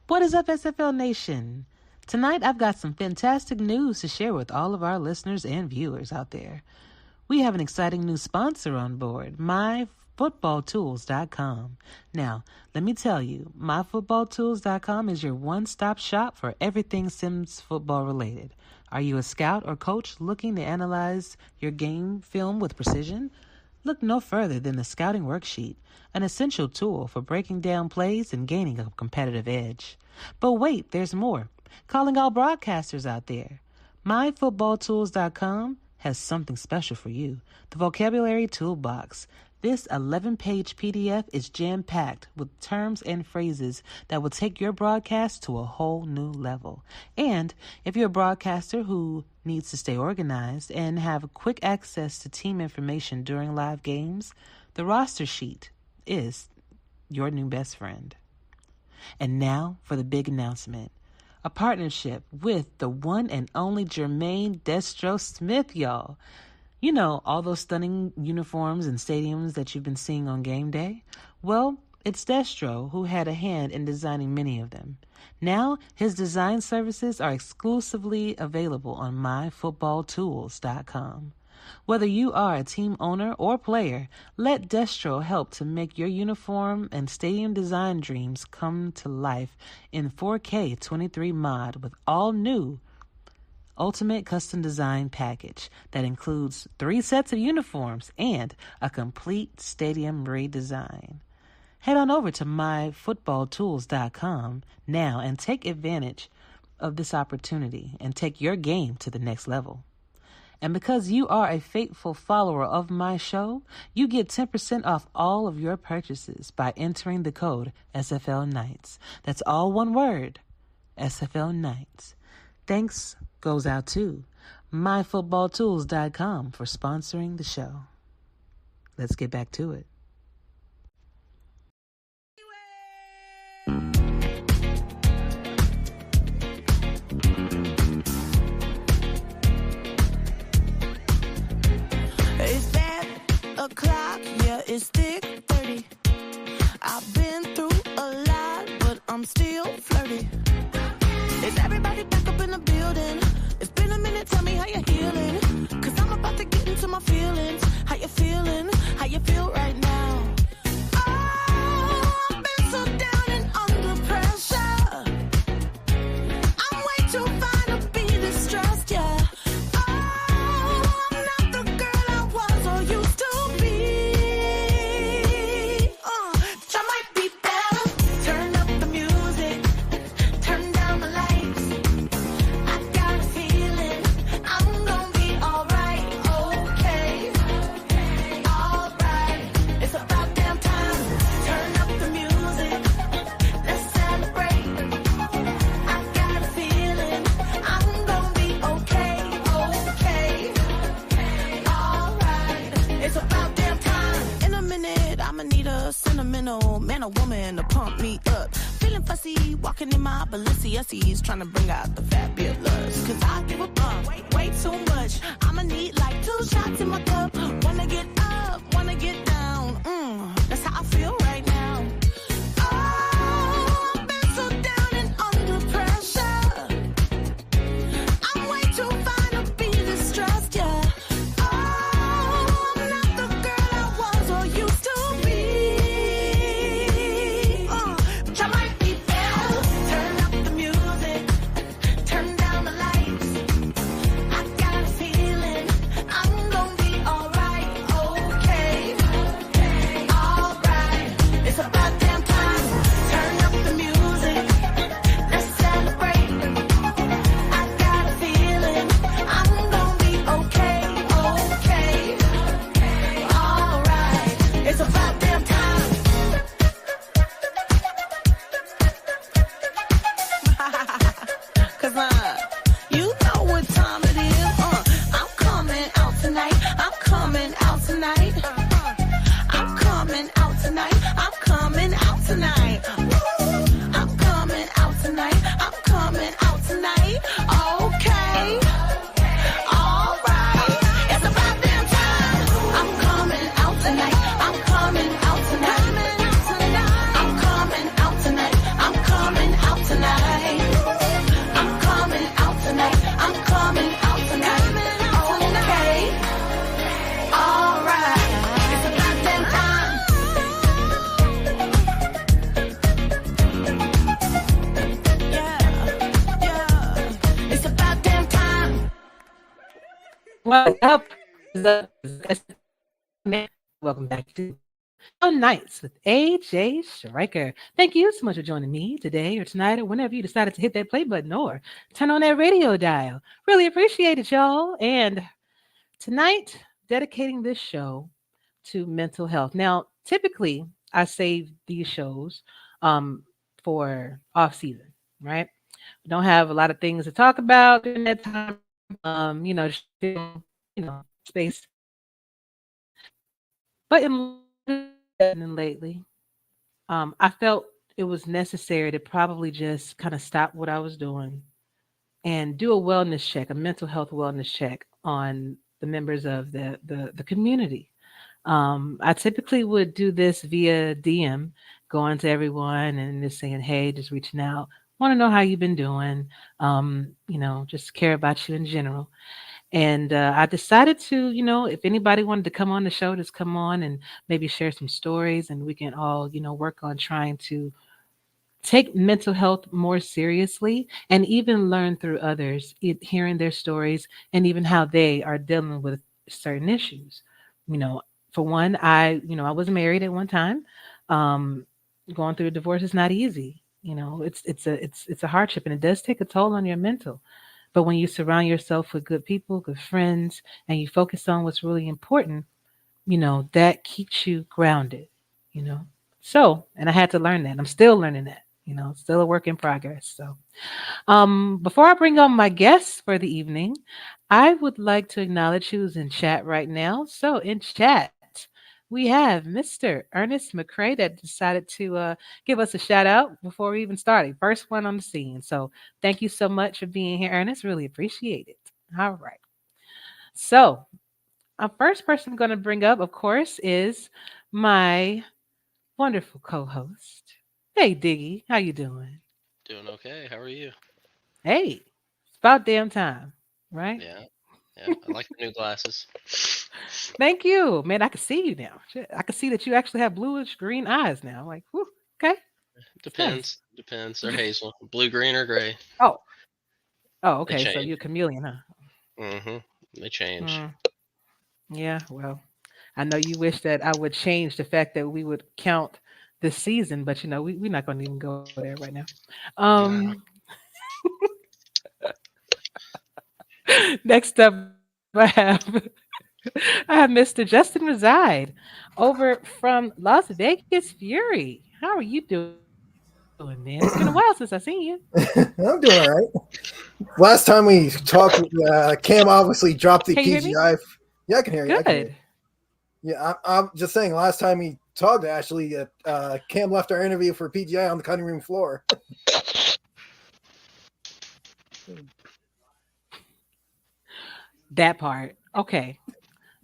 What is up, SFL Nation? Tonight, I've got some fantastic news to share with all of our listeners and viewers out there. We have an exciting new sponsor on board, MyFootballTools.com. Now, let me tell you, MyFootballTools.com is your one-stop shop for everything Sims football related. Are you a scout or coach looking to analyze your game film with precision? Look no further than the Scouting Worksheet, an essential tool for breaking down plays and gaining a competitive edge. But wait, there's more. Calling all broadcasters out there. MyFootballTools.com has something special for you. The Vocabulary Toolbox. This 11-page PDF is jam-packed with terms and phrases that will take your broadcast to a whole new level. And if you're a broadcaster who needs to stay organized and have quick access to team information during live games, the roster sheet is your new best friend. And now for the big announcement. A partnership with the one and only Jermaine Destro Smith, y'all. You know, all those stunning uniforms and stadiums that you've been seeing on game day? Well, it's Destro who had a hand in designing many of them. Now, his design services are exclusively available on MyFootballTools.com. Whether you are a team owner or player, let Destro help to make your uniform and stadium design dreams come to life in 4K 23 mod with all new Ultimate Custom Design Package that includes 3 sets of uniforms and a complete stadium redesign. Head on over to MyFootballTools.com now and take advantage of this opportunity and take your game to the next level. And because you are a faithful follower of my show, you get 10% off all of your purchases by entering the code SFL Nights. That's all one word, SFL Nights. Thanks goes out to MyFootballTools.com for sponsoring the show. Let's get back to it. It's that o'clock, yeah, it's thick 30. I've been through a lot, but I'm still flirty. Is everybody back up in the building? It's been a minute, tell me how you're healing. Cause I'm about to get into my feelings. How you feeling? How you feel right now? Oh, I've been so down and under pressure. I'm way too fine to be distressed, yeah. Oh, I'm not the girl I was or used to be. I might be better. Turn up the music. Turn down the lights. I got a feeling I'm gonna be alright, okay. Alright. It's about damn time. Turn up the music. Let's celebrate. I got a feeling I'm gonna be okay, okay. Alright. It's about damn time. In a minute, I'ma need a sentimental man or woman to pump me up. Feeling fussy, walking in my Balenciennes, trying to bring out the fabulous. Cause I give a fuck way too much. I'ma need like 2 shots in my cup. Wanna get up, wanna get down. That's how I feel right now. Oh, I've been so down and under pressure. I'm way too fine to be distressed, yeah. Oh, I'm not the girl I was or used to be. But I might be better. Turn up the music. Turn down the lights. I got a feeling I'm gonna be alright, okay. Alright. What is up? What is up? Like I said, welcome back to Chill Nights with AJ Striker. Thank you so much for joining me today or tonight or whenever you decided to hit that play button or turn on that radio dial. Really appreciate it, y'all. And tonight, dedicating this show to mental health. Now, typically, I save these shows um, for off season, right? We don't have a lot of things to talk about during that time. Just fill, space. But and lately, I felt it was necessary to probably just kind of stop what I was doing and do a wellness check, a mental health wellness check on the members of the community. I typically would do this via DM, going to everyone and just saying, "Hey, just reaching out, want to know how you've been doing. Just care about you in general." And I decided to, if anybody wanted to come on the show, just come on and maybe share some stories, and we can all, work on trying to take mental health more seriously and even learn through others, hearing their stories and even how they are dealing with certain issues. You know, for one, I was married at one time. Um, Going through a divorce is not easy. It's a hardship and it does take a toll on your mental. But when you surround yourself with good people, good friends, and you focus on what's really important, that keeps you grounded, you know. So, and I had to learn that. I'm still learning that, still a work in progress. So, before I bring on my guests for the evening, I would like to acknowledge who's in chat right now. So, in chat, we have Mr. Ernest McCrae that decided to give us a shout out before we even started. First one on the scene. So, thank you so much for being here, Ernest. Really appreciate it. All right. So, our first person I'm going to bring up, of course, is my wonderful co-host. Hey, Diggy, how you doing? Doing okay. How are you? Hey, it's about damn time, right? Yeah, yeah. I like the new glasses. Thank you, man. I can see you now. Shit, I can see that you actually have bluish green eyes now. Like, whew, okay, it's nice. Depends. Depends. They're hazel, blue, green, or gray. Oh, oh, They okay. So you're change. a chameleon, huh? Mm-hmm. They change. Mm, yeah. Well, I know you wish that I would change the fact that we would count this season, but we're not going to even go there right now. Um, No. Next up, I have Mr. Justin Reside over from Las Vegas Fury. How are you doing, man? It's been a while since I seen you. I'm doing all right. Last time we talked, Cam obviously dropped Can the you hear me? PGI. Yeah, I can hear you. I can hear Good. you. Yeah, I'm just saying. Last time we talked, Ashley, Cam left our interview for PGI on the cutting room floor. That part. Okay.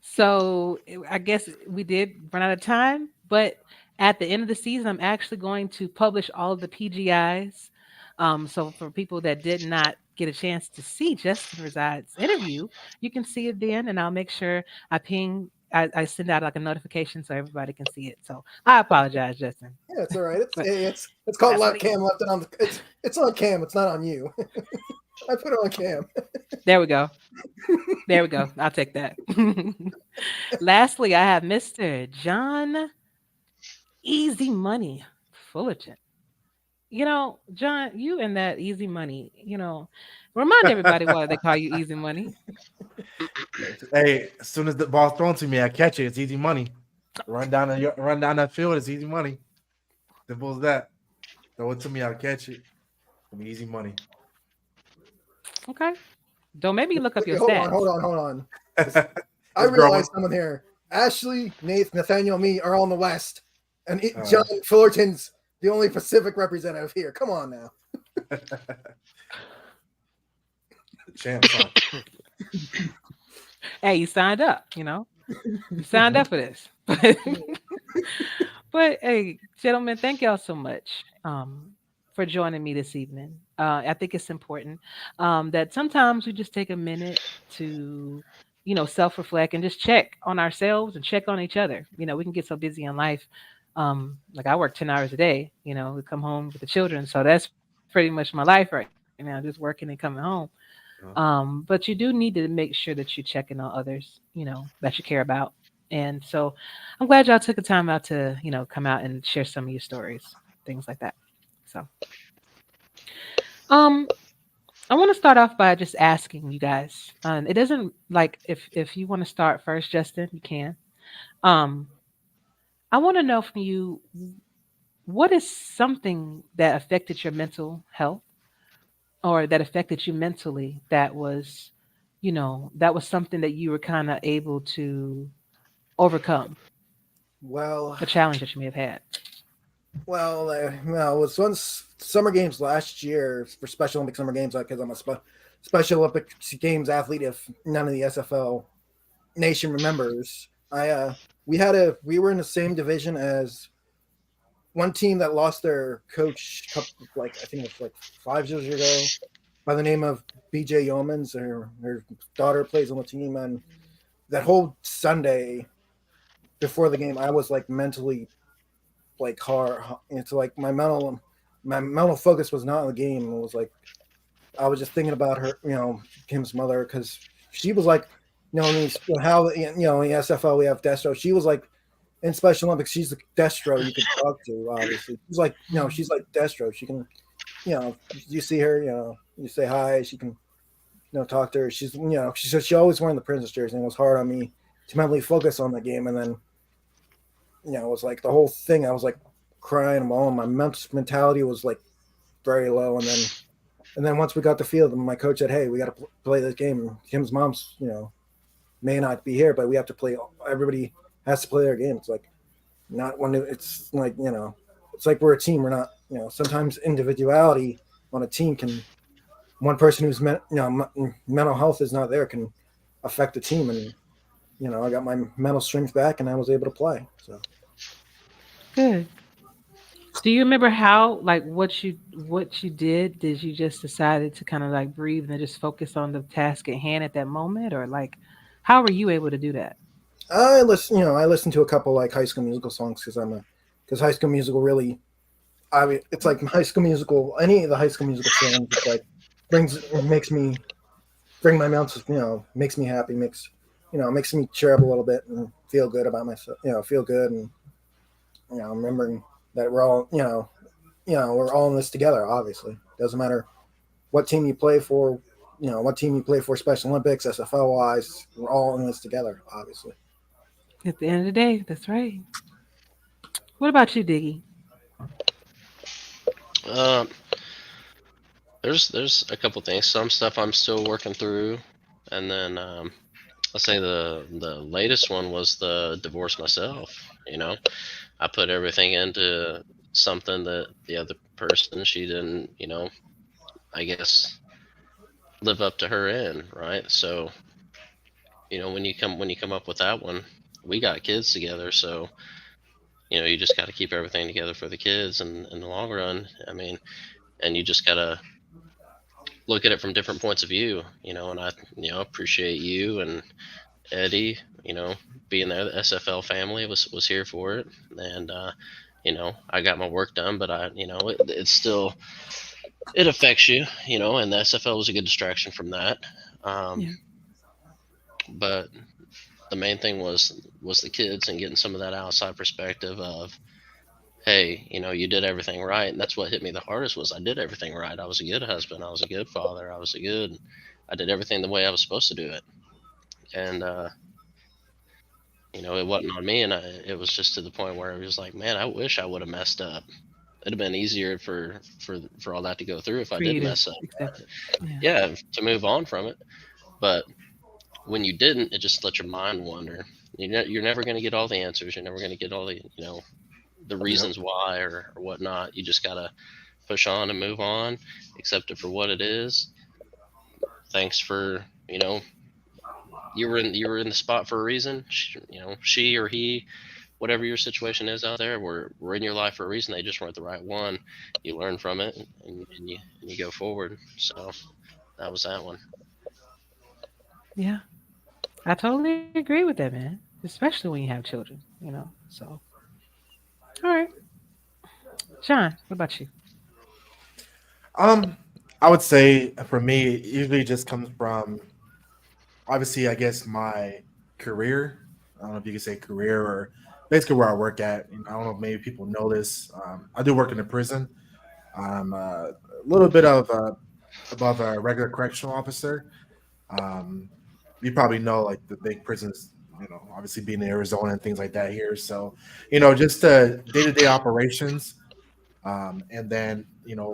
So I guess we did run out of time, but at the end of the season, I'm actually going to publish all of the PGIs. So for people that did not get a chance to see Justin Reside's interview, you can see it then, and I'll make sure I send out like a notification so everybody can see it. So I apologize, Justin, Yeah, it's all right. It's but it's called that's what left he. Cam left it on the. It's on Cam. It's not on you. I put it on Cam. There we go. There we go. I'll take that. Lastly, I have Mr. John Easy Money Fullerton. John, you and that Easy Money, remind everybody why they call you Easy Money. Hey, as soon as the ball's thrown to me, I catch it. It's easy money. Run down that field. It's easy money. Simple as that. Throw it to me, I'll catch it. It'll be easy money. Okay. Don't make me look up Wait, your hold on, hold stats. on, hold on. I This girl realized wants. someone here. Ashley, Nathaniel, me are all in the West, and Uh, John Fullerton's the only Pacific representative here. Come on now. champ, son. Hey, you signed up, You signed up for this. But hey, gentlemen, thank y'all so much for joining me this evening. I think it's important that sometimes we just take a minute to, self reflect and just check on ourselves and check on each other. We can get so busy in life. Like I work 10 hours a day, we come home with the children. So that's pretty much my life right now, just working and coming home. Uh, But you do need to make sure that you're checking on others, that you care about. And so I'm glad y'all took the time out to, come out and share some of your stories, things like that. So, um, I want to start off by just asking you guys. It doesn't like if you want to start first, Justin, you can. Um, I want to know from you what is something that affected your mental health or that affected you mentally that was, that was something that you were kind of able to overcome Well, a challenge that you may have had. it was once summer games last year for Special Olympic summer games because I'm a Special Olympic Games athlete. If none of the SFL nation remembers, we were in the same division as one team that lost their coach, like I think it was like 5 years ago, by the name of BJ Yeomans. Her daughter plays on the team, and that whole Sunday before the game, I was like mentally like hard. It's like my mental focus was not on the game. It was like I was just thinking about her, Kim's mother, because she was like, how in the SFL we have Destro. She was like in Special Olympics, she's the Destro you could talk to. Obviously, she's like, Mm. she's like Destro. She can, you see her, you say hi. She can, talk to her. She's, she said she always wearing the Princess jersey, and it was hard on me to mentally focus on the game. And then, it was like the whole thing. I was like crying and all. My mentality was like very low. And then once we got the field, my coach said, "Hey, we got to play this game. Kim's mom's, may not be here, but we have to play. Everybody has to play their game." It's like not one. It's like it's like we're a team. We're not. Sometimes individuality on a team can one person who's mental health is not there can affect the team. And I got my mental strength back, and I was able to play. So Good. Do you remember how, like, what you did? Did you just decided to kind of like breathe and just focus on the task at hand at that moment, or like, how were you able to do that? I listen to a couple like High School Musical songs because High School Musical really I mean, it's like High School Musical. Any of the High School Musical films, it's like makes me bring my mouth. Makes me happy. Makes me cheer up a little bit and feel good about myself. Feel good and remembering that we're all we're all in this together. Obviously, doesn't matter what team you play for. What team you play for. Special Olympics, SFL wise, we're all in this together. Obviously. At the end of the day, that's right. What about you, Diggy? Um, there's a couple things. Some stuff I'm still working through, and then I'll say the latest one was the divorce myself. You know, I put everything into something that the other person she didn't, I guess live up to her end, right? So when you come up with that one, we got kids together, so you just got to keep everything together for the kids and in the long run. I mean, and you just gotta look at it from different points of view, and I appreciate you and Eddie, being there. The SFL family was here for it, and I got my work done, but it's still, it affects you, and the SFL was a good distraction from that. um Yeah. but the main thing was the kids and getting some of that outside perspective of, hey, you did everything right. And that's what hit me the hardest, was I did everything right. I was a good husband, I was a good father, I did everything the way I was supposed to do it. And it wasn't on me, and it was just to the point where it was like, man, I wish I would have messed up. It'd have been easier for all that to go through if I For did you to mess up. accept it. Yeah. Yeah, to move on from it. But when you didn't, it just let your mind wander. You're never going to get all the answers. You're never going to get all the Yep. reasons why or whatnot. You just gotta push on and move on, accept it for what it is. Thanks for, you were in the spot for a reason. She or he, whatever your situation is out there, were in your life for a reason. They just weren't the right one. You learn from it, and you go forward. So that was that one. Yeah. I totally agree with that, man. Especially when you have children. So, all right. John, what about you? I would say for me, it usually just comes from obviously, I guess my career. I don't know if you could say career or basically where I work at. I don't know if maybe people know this. I do work in a prison. I'm a little bit of above a regular correctional officer. Um, you probably know like the big prisons, obviously being in Arizona and things like that here. So, just day to day operations. And then,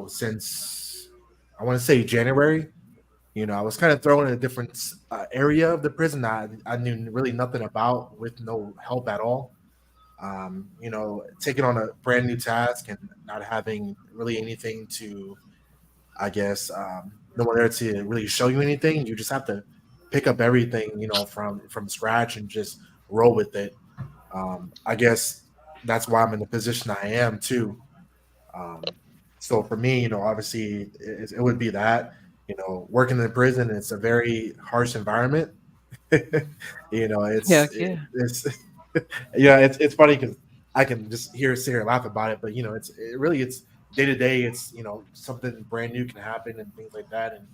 since I want to say January, I was kind of thrown in a different area of the prison that I knew really nothing about with no help at all. Taking on a brand new task and not having really anything to, I guess, no one there to really show you anything. You just have to pick up everything, from scratch and just roll with it. I guess that's why I'm in the position I am too. Um, so for me, obviously it would be that, working in prison, it's a very harsh environment. Yeah, yeah. It's yeah, it's funny because I can just sit here and laugh about it, but it's day to day. It's something brand new can happen and things like that, and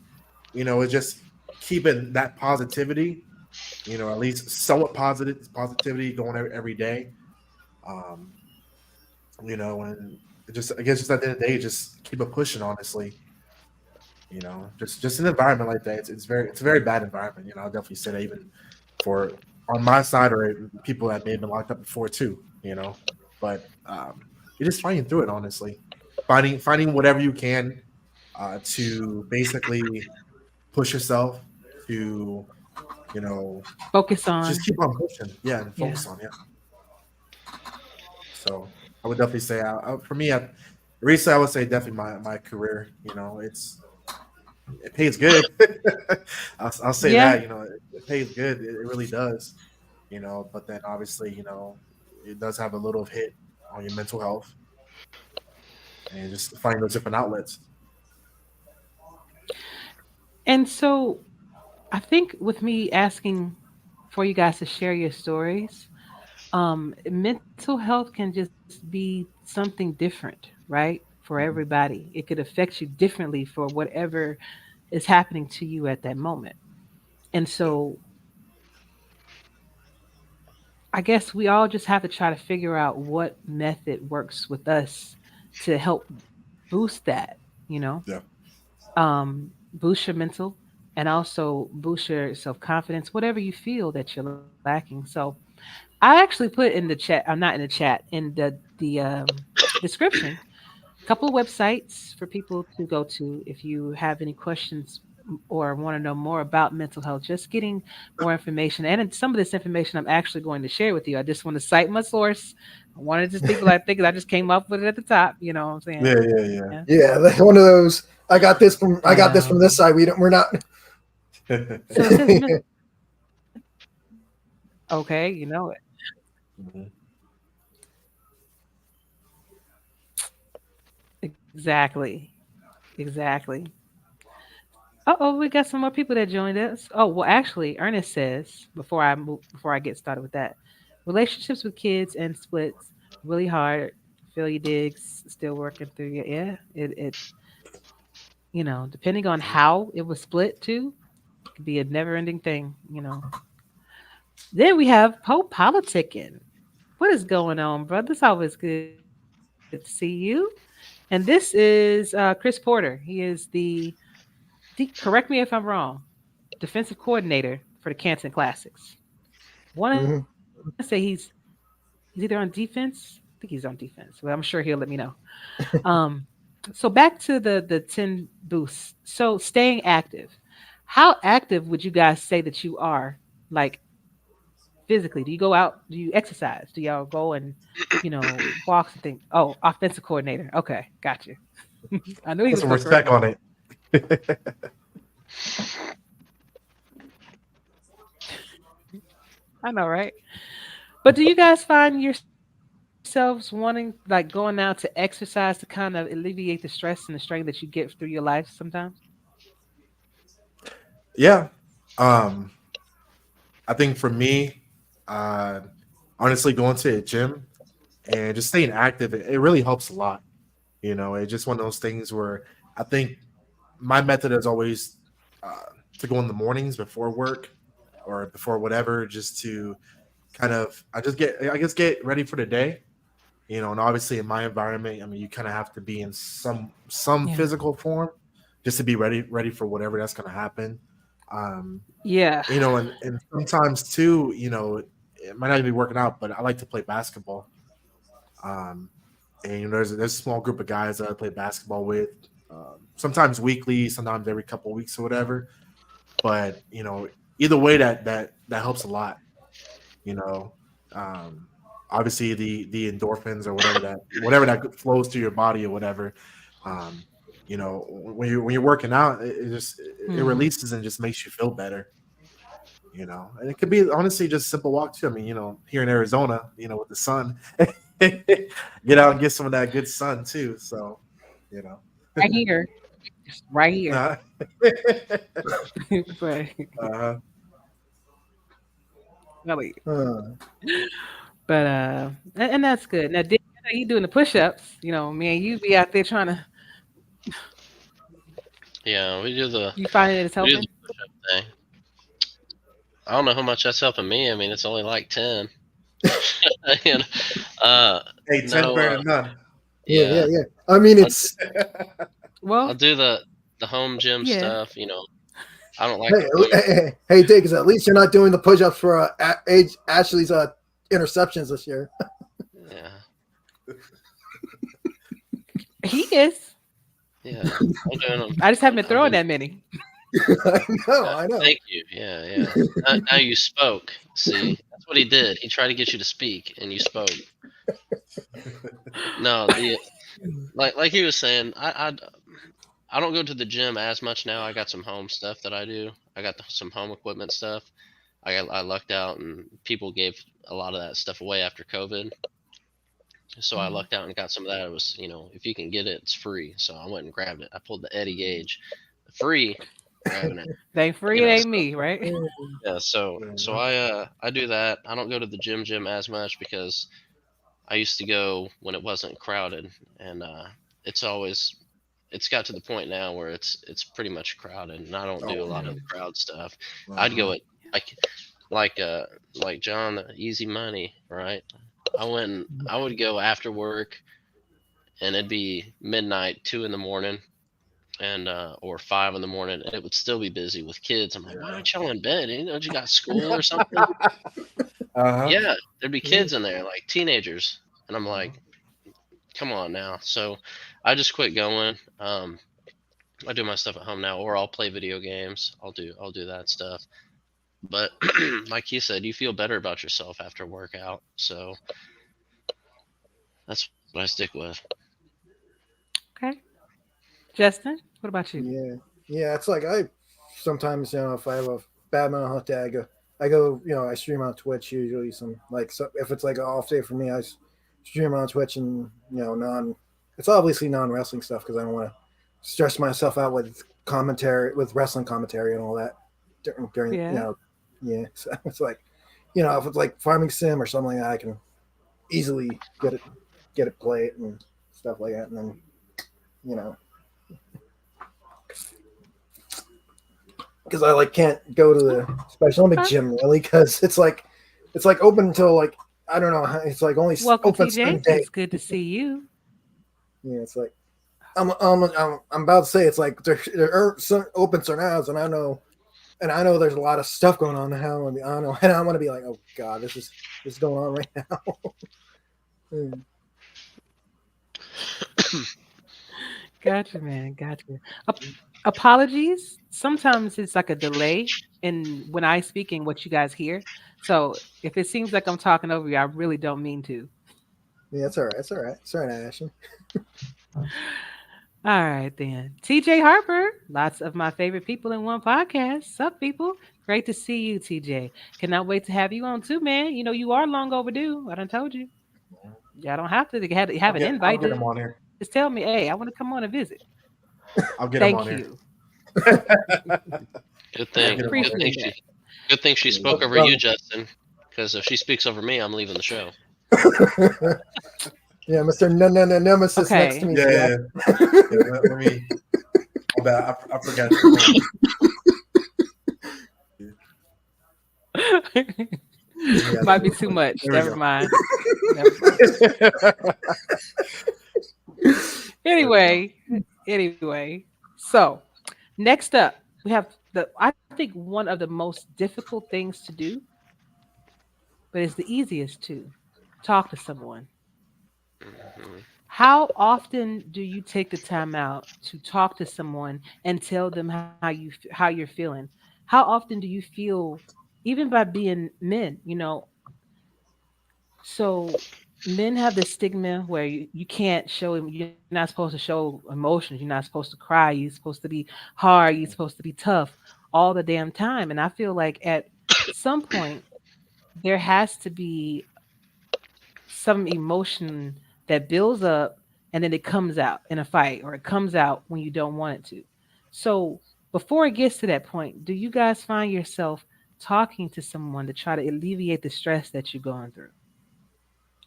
it's just keeping that positivity, at least somewhat positivity going every day. Um, and just I guess just at the end of the day, just keep it pushing. Honestly, just an environment like that. It's a very bad environment. I'll definitely say that even for on my side or people that may have been locked up before too. But you're just fighting through it. Honestly, finding whatever you can to basically push yourself to you know Focus just on. keep on pushing. Yeah, and Yeah. focus on it. So I would definitely say, for me, recently I would say definitely my career. It pays good. I'll say Yeah. that. It pays good. It really does. But then obviously, it does have a little hit on your mental health and just finding those different outlets. And so I think with me asking for you guys to share your stories, mental health can just be something different, right? For Mhm. everybody. It could affect you differently for whatever is happening to you at that moment. And Yeah, so I guess we all just have to try to figure out what method works with us to help boost that, you know, yeah. boost your mental and also boost your self confidence, whatever you feel that you're lacking. So I actually put in the chat, I'm not in the chat, in the description, a couple of websites for people to go to if you have any questions or want to know more about mental health, just getting more information. And some of this information I'm actually going to share with you. I just want to cite my source. I wanted to just people I think I just came up with it at the top, you know what I'm saying? Yeah, yeah, Yeah. Yeah, like one of those. I I got this know. from this side. We're not. yeah. So it says okay, you know it. Mhm. Exactly. Exactly. Uh-oh, we got some more people that joined us. Oh, well, actually, Ernest says before I get started with that, relationships with kids and splits really hard. Feel you digs still working through it. Yeah, it depending on how it was split too, it could be a never-ending thing. Then we have Pope politicking. What is going on, brother? It's always good to see you. And this is Chris Porter. He is correct me if I'm wrong, defensive coordinator for the Canton Classics. Want to say Mhm. he's either on defense. I think he's on defense, but I'm sure he'll let me know. Um, so back to the 10 boosts. So staying active. How active would you guys say that you are? Like physically, do you go out? Do you exercise? Do y'all go and walks and things? Oh, offensive coordinator. Okay, got you. I knew he Put was some gonna correct respect me. on it. I know, right? But do you guys find yourselves wanting, like, going out to exercise to kind of alleviate the stress and the strain that you get through your life sometimes? Yeah. Um, I think for me, uh, honestly, going to a gym and just staying active, it really helps a lot. It's just one of those things where I think my method is always to go in the mornings before work or before whatever, just to kind of I guess get ready for the day. And obviously in my environment, I mean, you kind of have to be in some Yeah. physical form just to be ready for whatever that's going to happen. Yeah. And sometimes too, it might not even be working out, but I like to play basketball. And there's a small group of guys that I play basketball with, sometimes weekly, sometimes every couple of weeks or whatever. But either way, that helps a lot. You know, obviously the endorphins or whatever that flows through your body or whatever. When you're working out, it releases and just makes you feel better. And it could be honestly just simple walk too. I mean, here in Arizona, with the sun, get out and get some of that good sun too. So, Right here. Right here. uh, but, uh, really. Uh, But and that's good. Now, Dick, I know you doing the push-ups. Man, you be out there trying to. Yeah, we do the You finding it's helping? push-up thing. I don't know how much that's helping me. I mean, it's only like 10. hey, 10 better than none. yeah. I mean, it's Well, I'll do the home gym Yeah. stuff. I don't like. hey, Dick, is at least you're not doing the push-ups for Ashley's interceptions this year. Yeah, he is. yeah. I'm doing them. I just haven't been throwing that many. I know. Thank you. Yeah. Now you spoke. See, that's what he did. He tried to get you to speak, and you spoke. No, like he was saying, I don't go to the gym as much now. I got some home stuff that I do. I got some home equipment stuff. I lucked out, and people gave a lot of that stuff away after COVID. So I lucked out and got some of that. It was, if you can get it, it's free. So I went and grabbed it. I pulled the Eddie Gauge, free, grabbing it. They ain't free, it ain't me, right? Yeah. So I do that. I don't go to the gym as much because I used to go when it wasn't crowded, and it's got to the point now where it's pretty much crowded, and I don't do a lot of the crowd stuff. I'd go at like John, easy money, right? I would go after work, and it'd be midnight, 2 a.m, and or 5 a.m, and it would still be busy with kids. I'm like, why aren't y'all in bed? You got school or something? Yeah, there'd be kids in there, like teenagers, and I'm like, come on now. So I just quit going. I do my stuff at home now, or I'll play video games. I'll do that stuff. But like he said, you feel better about yourself after a workout. So that's what I stick with. Okay. Justin, what about you? Yeah. It's like I sometimes, if I have a bad mental health day, I go, I stream on Twitch usually. If it's like an off day for me, I stream on Twitch, and it's obviously non-wrestling stuff because I don't want to stress myself out with wrestling commentary and all that during so it's like, if it's like Farming Sim or something like that, I can easily get it play it and stuff like that, and then because I can't go to the Special Olympic gym really because it's open until I don't know, it's only Welcome, open TJ. day. It's good to see you. Yeah, it's I'm about to say it's there are some open certain hours, and I know there's a lot of stuff going on now, and I want to be like, oh god, this is going on right now. Gotcha, man. Gotcha. Apologies. Sometimes it's like a delay in when I speak and what you guys hear. So if it seems like I'm talking over you, I really don't mean to. Yeah, it's all right. It's all right, Ashley. All right, then. TJ Harper, lots of my favorite people in one podcast. Sup, people? Great to see you, TJ. Cannot wait to have you on too, man. You are long overdue. I done told you. Yeah, I don't have to have an invite. I'll get him on here. Just tell me, hey, I want to come on and visit. I'll get him on here. Good thing. Good thing she spoke over you, Justin. Because if she speaks over me, I'm leaving the show. Yeah, Mr. Nemesis next to me. Yeah. Let me. bad. I forgot your name. Give me that Might name be real too quick. much. There we Never go. mind. Never mind. There Anyway, anyway. So next up, we have the I think one of the most difficult things to do, but it's the easiest too. Talk to someone. Hmm. How often do you take the time out to talk to someone and tell them how you're feeling? How often do you feel, even by being men, so men have this stigma where you can't you're not supposed to show emotions, you're not supposed to cry, you're supposed to be hard, you're supposed to be tough all the damn time. And I feel like at some point there has to be some emotion that builds up and then it comes out in a fight or it comes out when you don't want it to. So before it gets to that point, do you guys find yourself talking to someone to try to alleviate the stress that you're going through?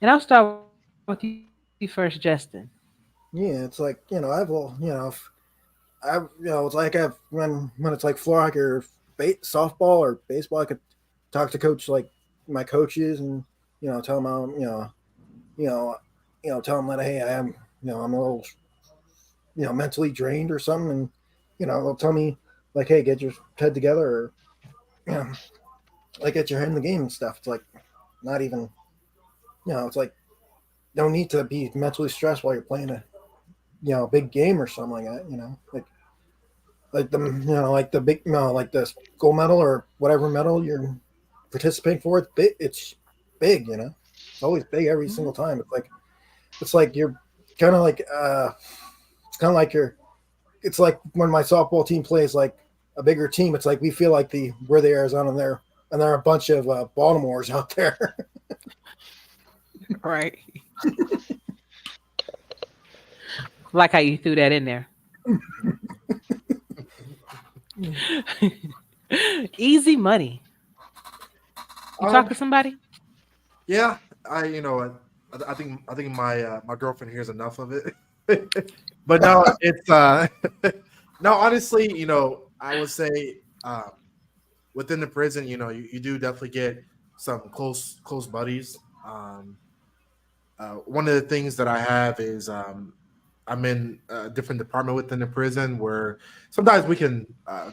And I'll start with you first, Justin. Yeah, it's like I've all if it's like I've when it's like floor hockey or softball or baseball, I could talk to coach like my coaches and tell them you know tell them that hey I'm a little mentally drained or something, and they'll tell me like hey get your head together or you know like get your head in the game and stuff. It's like not even it's like don't need to be mentally stressed while you're playing a big game or something like that. Like the like the big like the gold medal or whatever medal you're participating for. It's big. It's big. It's always big every Mhm. single time. It's like you're kind of like it's kind of like you're. It's like when my softball team plays like a bigger team. It's like we feel like we're the Arizona and there are a bunch of Baltimores out there. Right. Like how you threw that in there. Easy money. You we go. talk to somebody? Yeah, I you know what, I think my girlfriend hears enough of it. But no, it's no, honestly, I would say within the prison, you do definitely get some close buddies. One of the things that I have is I'm in a different department within the prison where sometimes we can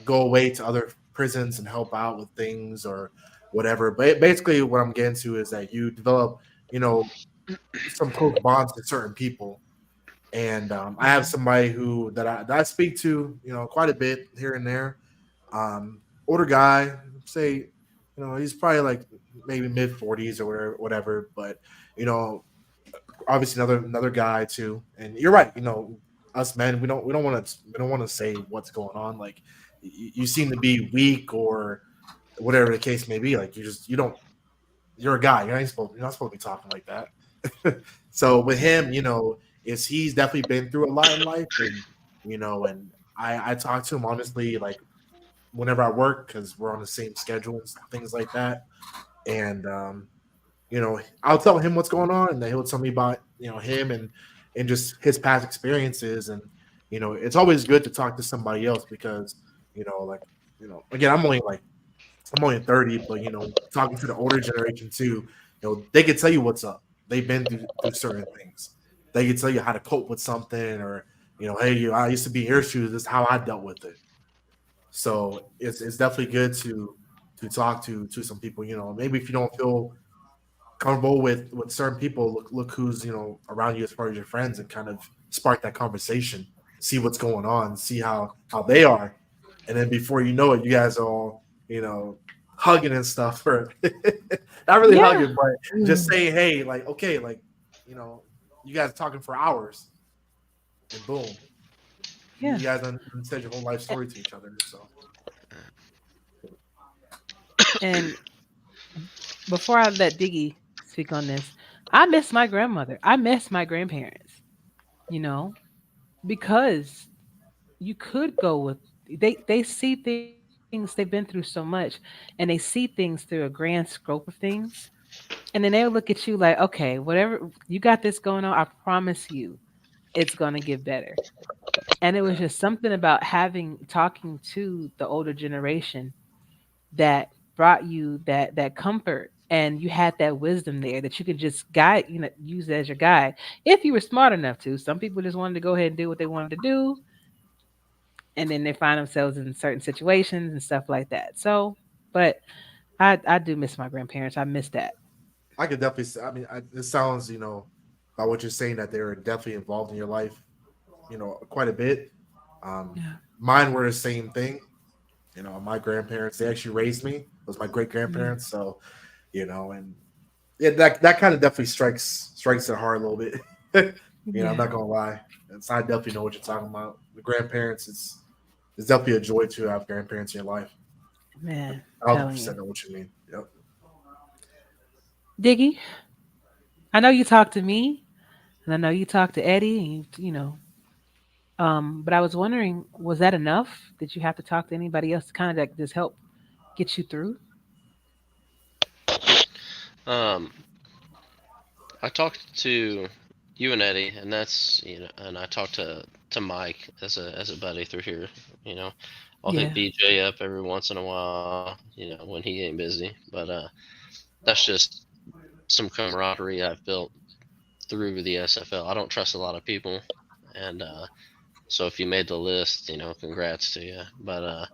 go away to other prisons and help out with things or whatever. But basically, what I'm getting to is that you develop, you know, some close bonds with certain people. And I have Mhm. somebody that I speak to, quite a bit here and there. Older guy, say, he's probably like maybe mid 40s or whatever. But you know, obviously another guy too. And you're right. Us men, we don't want to say what's going on. Like you seem to be weak or whatever the case may be. Like you don't. You're a guy. You're not supposed to be talking like that. So with him, is he's definitely been through a lot in life, and I talk to him honestly, like whenever I work because we're on the same schedule and things like that. And I'll tell him what's going on, and then he'll tell me about him and just his past experiences, and it's always good to talk to somebody else because like again I'm only 30, but talking to the older generation too, they can tell you what's up. They've been through certain things. They can tell you how to cope with something, or hey, I used to be in your shoes. This is how I dealt with it. So it's definitely good to talk to some people. Maybe if you don't feel comfortable with certain people, look who's around you as far as your friends, and kind of spark that conversation, see what's going on, see how they are, and then before you know it, you guys are all hugging and stuff, or not really Yeah. hugging, but just saying hey, like okay, like you know you guys are talking for hours, and boom, you Yeah. guys said your whole life story to each other. So And before I let Diggy speak on this, I miss my grandmother. I miss my grandparents, you know, because you could go with they see things, they've been through so much, and they see things through a grand scope of things. And then they'll look at you like, okay, whatever you got this going on, I promise you it's gonna get better. And it was just something about having talking to the older generation that brought you that comfort, and you had that wisdom there that you could just guide, use as your guide if you were smart enough to. Some people just wanted to go ahead and do what they wanted to do, and then they find themselves in certain situations and stuff like that. So, but I do miss my grandparents. I miss that. I could definitely. I mean, it sounds, by what you're saying, that they're definitely involved in your life, quite a bit. Um, Yeah. Mine were the same thing. My grandparents, they actually raised me. It was my great Yeah. grandparents. So, and yeah, that kind of definitely strikes it hard a little bit. I'm Yeah. not gonna lie. I definitely know what you're talking about. The grandparents, it's definitely a joy to have grandparents in your life. Man, I thousand telling you. percent know what you mean. Yep. Diggy, I know you talk to me, and I know you talk to Eddie, and but I was wondering, was that enough? Did you have to talk to anybody else to kind of like just help get you through? Um, I talked to you and Eddie, and that's and I talked to Mike as a buddy through here. You know, I'll hit Yeah. BJ up every once in a while. When he ain't busy, but that's just some camaraderie I've built through the SFL. I don't trust a lot of people, and so if you made the list, congrats to you. But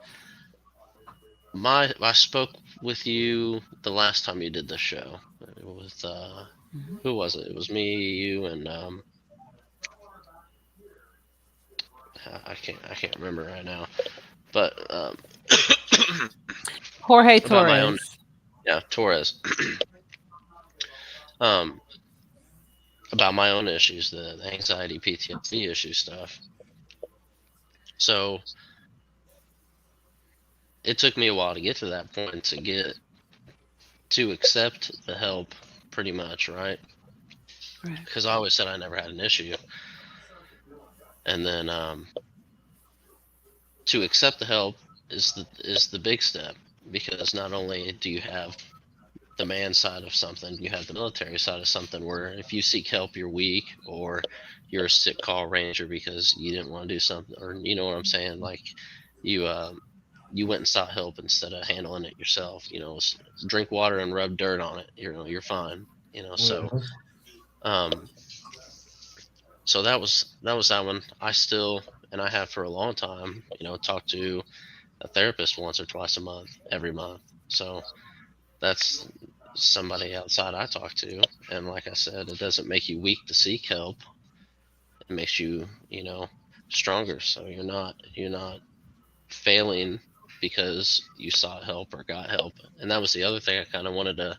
I spoke with you the last time you did the show. It was Hmm. who was it? It was me, you, and I can't remember right now. But Jorge about my own, Torres. yeah, Torres. um, about my own issues, the anxiety, PTSD issue stuff. So it took me a while to get to that point to accept the help, pretty much, right? Right. Because I always said I never had an issue, and then to accept the help is the big step, because not only do you have the man side of something, you have the military side of something, where if you seek help, you're weak, or you're a sick call ranger because you didn't want to do something, or you know what I'm saying, like you you went and sought help instead of handling it yourself. Drink water and rub dirt on it. You're fine. So Mhm. um, so that was that one. I still, and I have for a long time, talk to a therapist once or twice a month, every month. So that's somebody outside I talk to. And like I said, it doesn't make you weak to seek help. It makes you, stronger. So you're not failing because you sought help or got help. And that was the other thing I kind of wanted to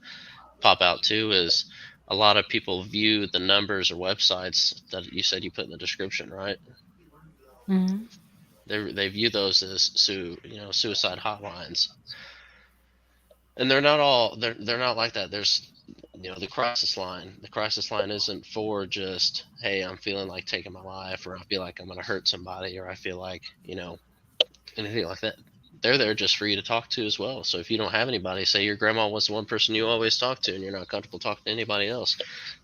pop out too, is a lot of people view the numbers or websites that you said you put in the description, right? Hmm. They view those as suicide hotlines, and they're not like that. There's the crisis line. The crisis line isn't for just, hey, I'm feeling like taking my life, or I feel like I'm going to hurt somebody, or I feel like anything like that. They're there just for you to talk to as well. So if you don't have anybody, say your grandma was the one person you always talk to, and you're not comfortable talking to anybody else,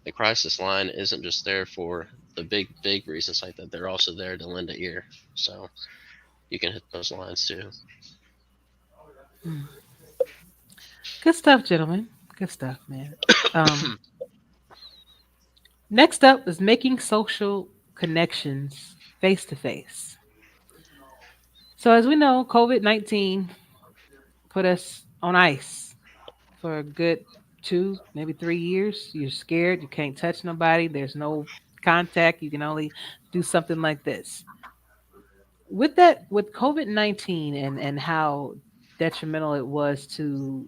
the crisis line isn't just there for the big reasons like that. They're also there to lend an ear. So you can hit those lines too. Good stuff, gentlemen. Good stuff, man. Um, Next up is making social connections face to face. So as we know, COVID-19 put us on ice for a good 2, maybe 3 years. You're scared. You can't touch nobody. There's no contact. You can only do something like this. With COVID-19 and how detrimental it was to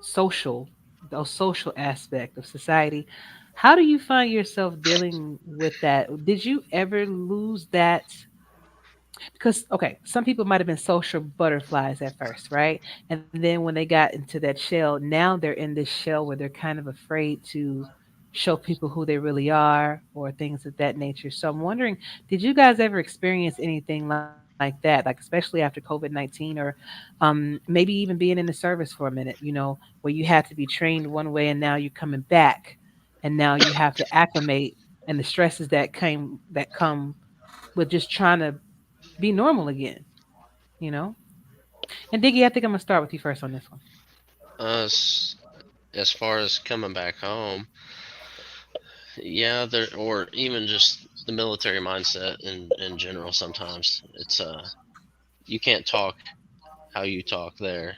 social, those social aspect of society, how do you find yourself dealing with that? Did you ever lose that? Because okay, some people might have been social butterflies at first, right? And then when they got into that shell, now they're in this shell where they're kind of afraid to show people who they really are or things of that nature. So I'm wondering, did you guys ever experience anything like that, like especially after COVID-19, or maybe even being in the service for a minute, where you had to be trained one way and now you're coming back and now you have to acclimate, and the stresses that come with just trying to be normal again, you know? And Diggy, I think I'm gonna start with you first on this one. Us, as far as coming back home, yeah, there, or even just the military mindset in general. Sometimes it's you can't talk how you talk there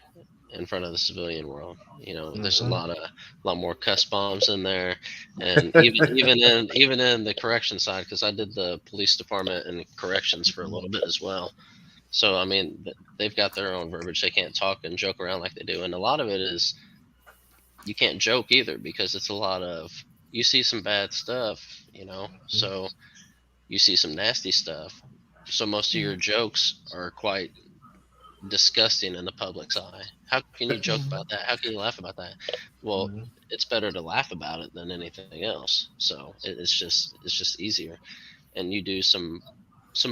in front of the civilian world. There's Mhm. a lot more cuss bombs in there, and even in the correction side, because I did the police department and corrections for a little bit as well. So I mean, they've got their own verbiage. They can't talk and joke around like they do, and a lot of it is you can't joke either because it's a lot of you see some bad stuff. So you see some nasty stuff. So most of your jokes are quite disgusting in the public's eye. How can you joke about Mhm. that? How can you laugh about that? Well, Mhm. it's better to laugh about it than anything else. So it's just easier, and you do some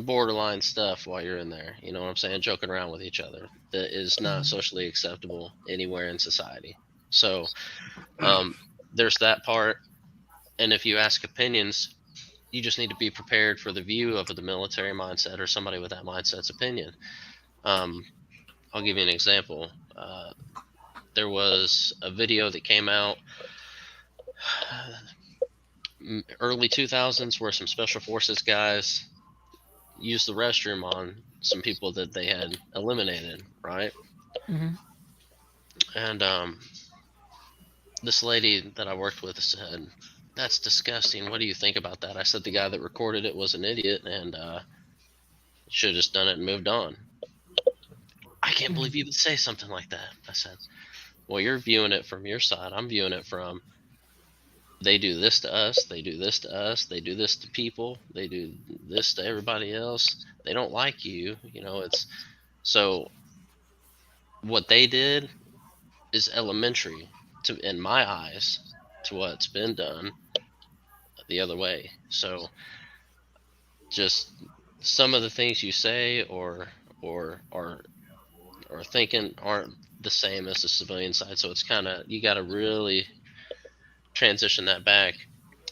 borderline stuff while you're in there. You know what I'm saying? Joking around with each other that is not Mhm. socially acceptable anywhere in society. So um, there's that part, and if you ask opinions, you just need to be prepared for the view of the military mindset or somebody with that mindset's opinion. Um, I'll give you an example. There was a video that came out early 2000s where some special forces guys used the restroom on some people that they had eliminated, right? Mhm. And this lady that I worked with said, "That's disgusting. What do you think about that?" I said the guy that recorded it was an idiot and should have just done it and moved on. I can't believe you would say something like that. I said, "Well, you're viewing it from your side. I'm viewing it from they do this to us, they do this to us, they do this to people, they do this to everybody else. They don't like you. It's so what they did is elementary to in my eyes to what's been done the other way. So just some of the things you say or thinking aren't the same as the civilian side. So it's kind of you got to really transition that back,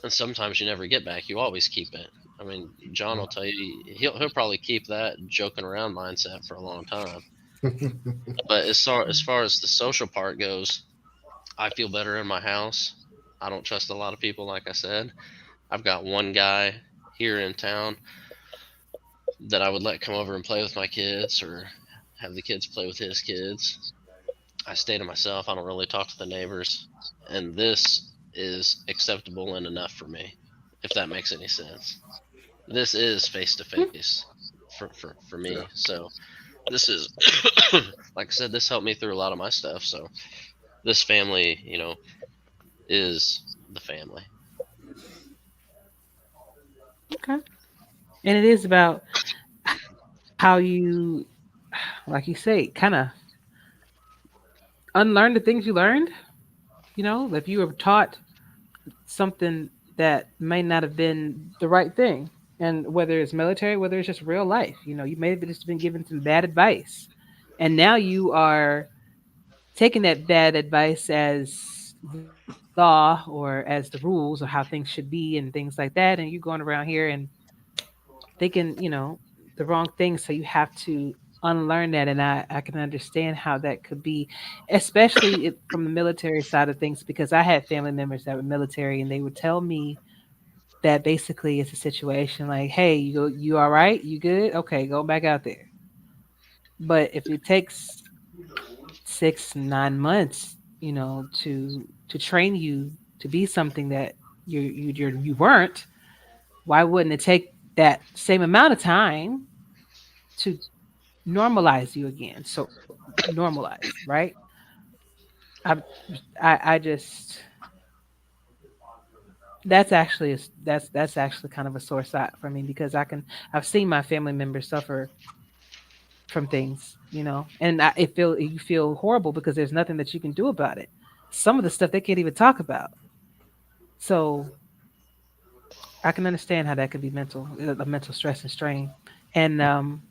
and sometimes you never get back. You always keep it. I mean, John will tell you he'll probably keep that joking around mindset for a long time. But as far as the social part goes, I feel better in my house. I don't trust a lot of people, like I said. I've got one guy here in town that I would let come over and play with my kids or have the kids play with his kids. I stay to myself. I don't really talk to the neighbors. And this is acceptable and enough for me, if that makes any sense. This is face to face for me. Yeah. So this is, like I said, this helped me through a lot of my stuff. So this family, is the family. Okay. And it is about how you, like you say, kind of unlearn the things you learned. If you were taught something that may not have been the right thing, and whether it's military, whether it's just real life, you may have just been given some bad advice, and now you are taking that bad advice as law or as the rules or how things should be and things like that, and you're going around here and thinking, the wrong thing. So you have to unlearn that. And I can understand how that could be, especially from the military side of things, because I had family members that were military and they would tell me that basically it's a situation like, hey, you all right? You good? Okay, go back out there. But if it takes 6, 9 months, to train you to be something that you weren't, why wouldn't it take that same amount of time to normalize you again? So normalize, right? I I just that's actually that's actually kind of a sore spot for me because I've seen my family members suffer from things, and you feel horrible because there's nothing that you can do about it. Some of the stuff they can't even talk about. So I can understand how that could be a mental stress and strain. And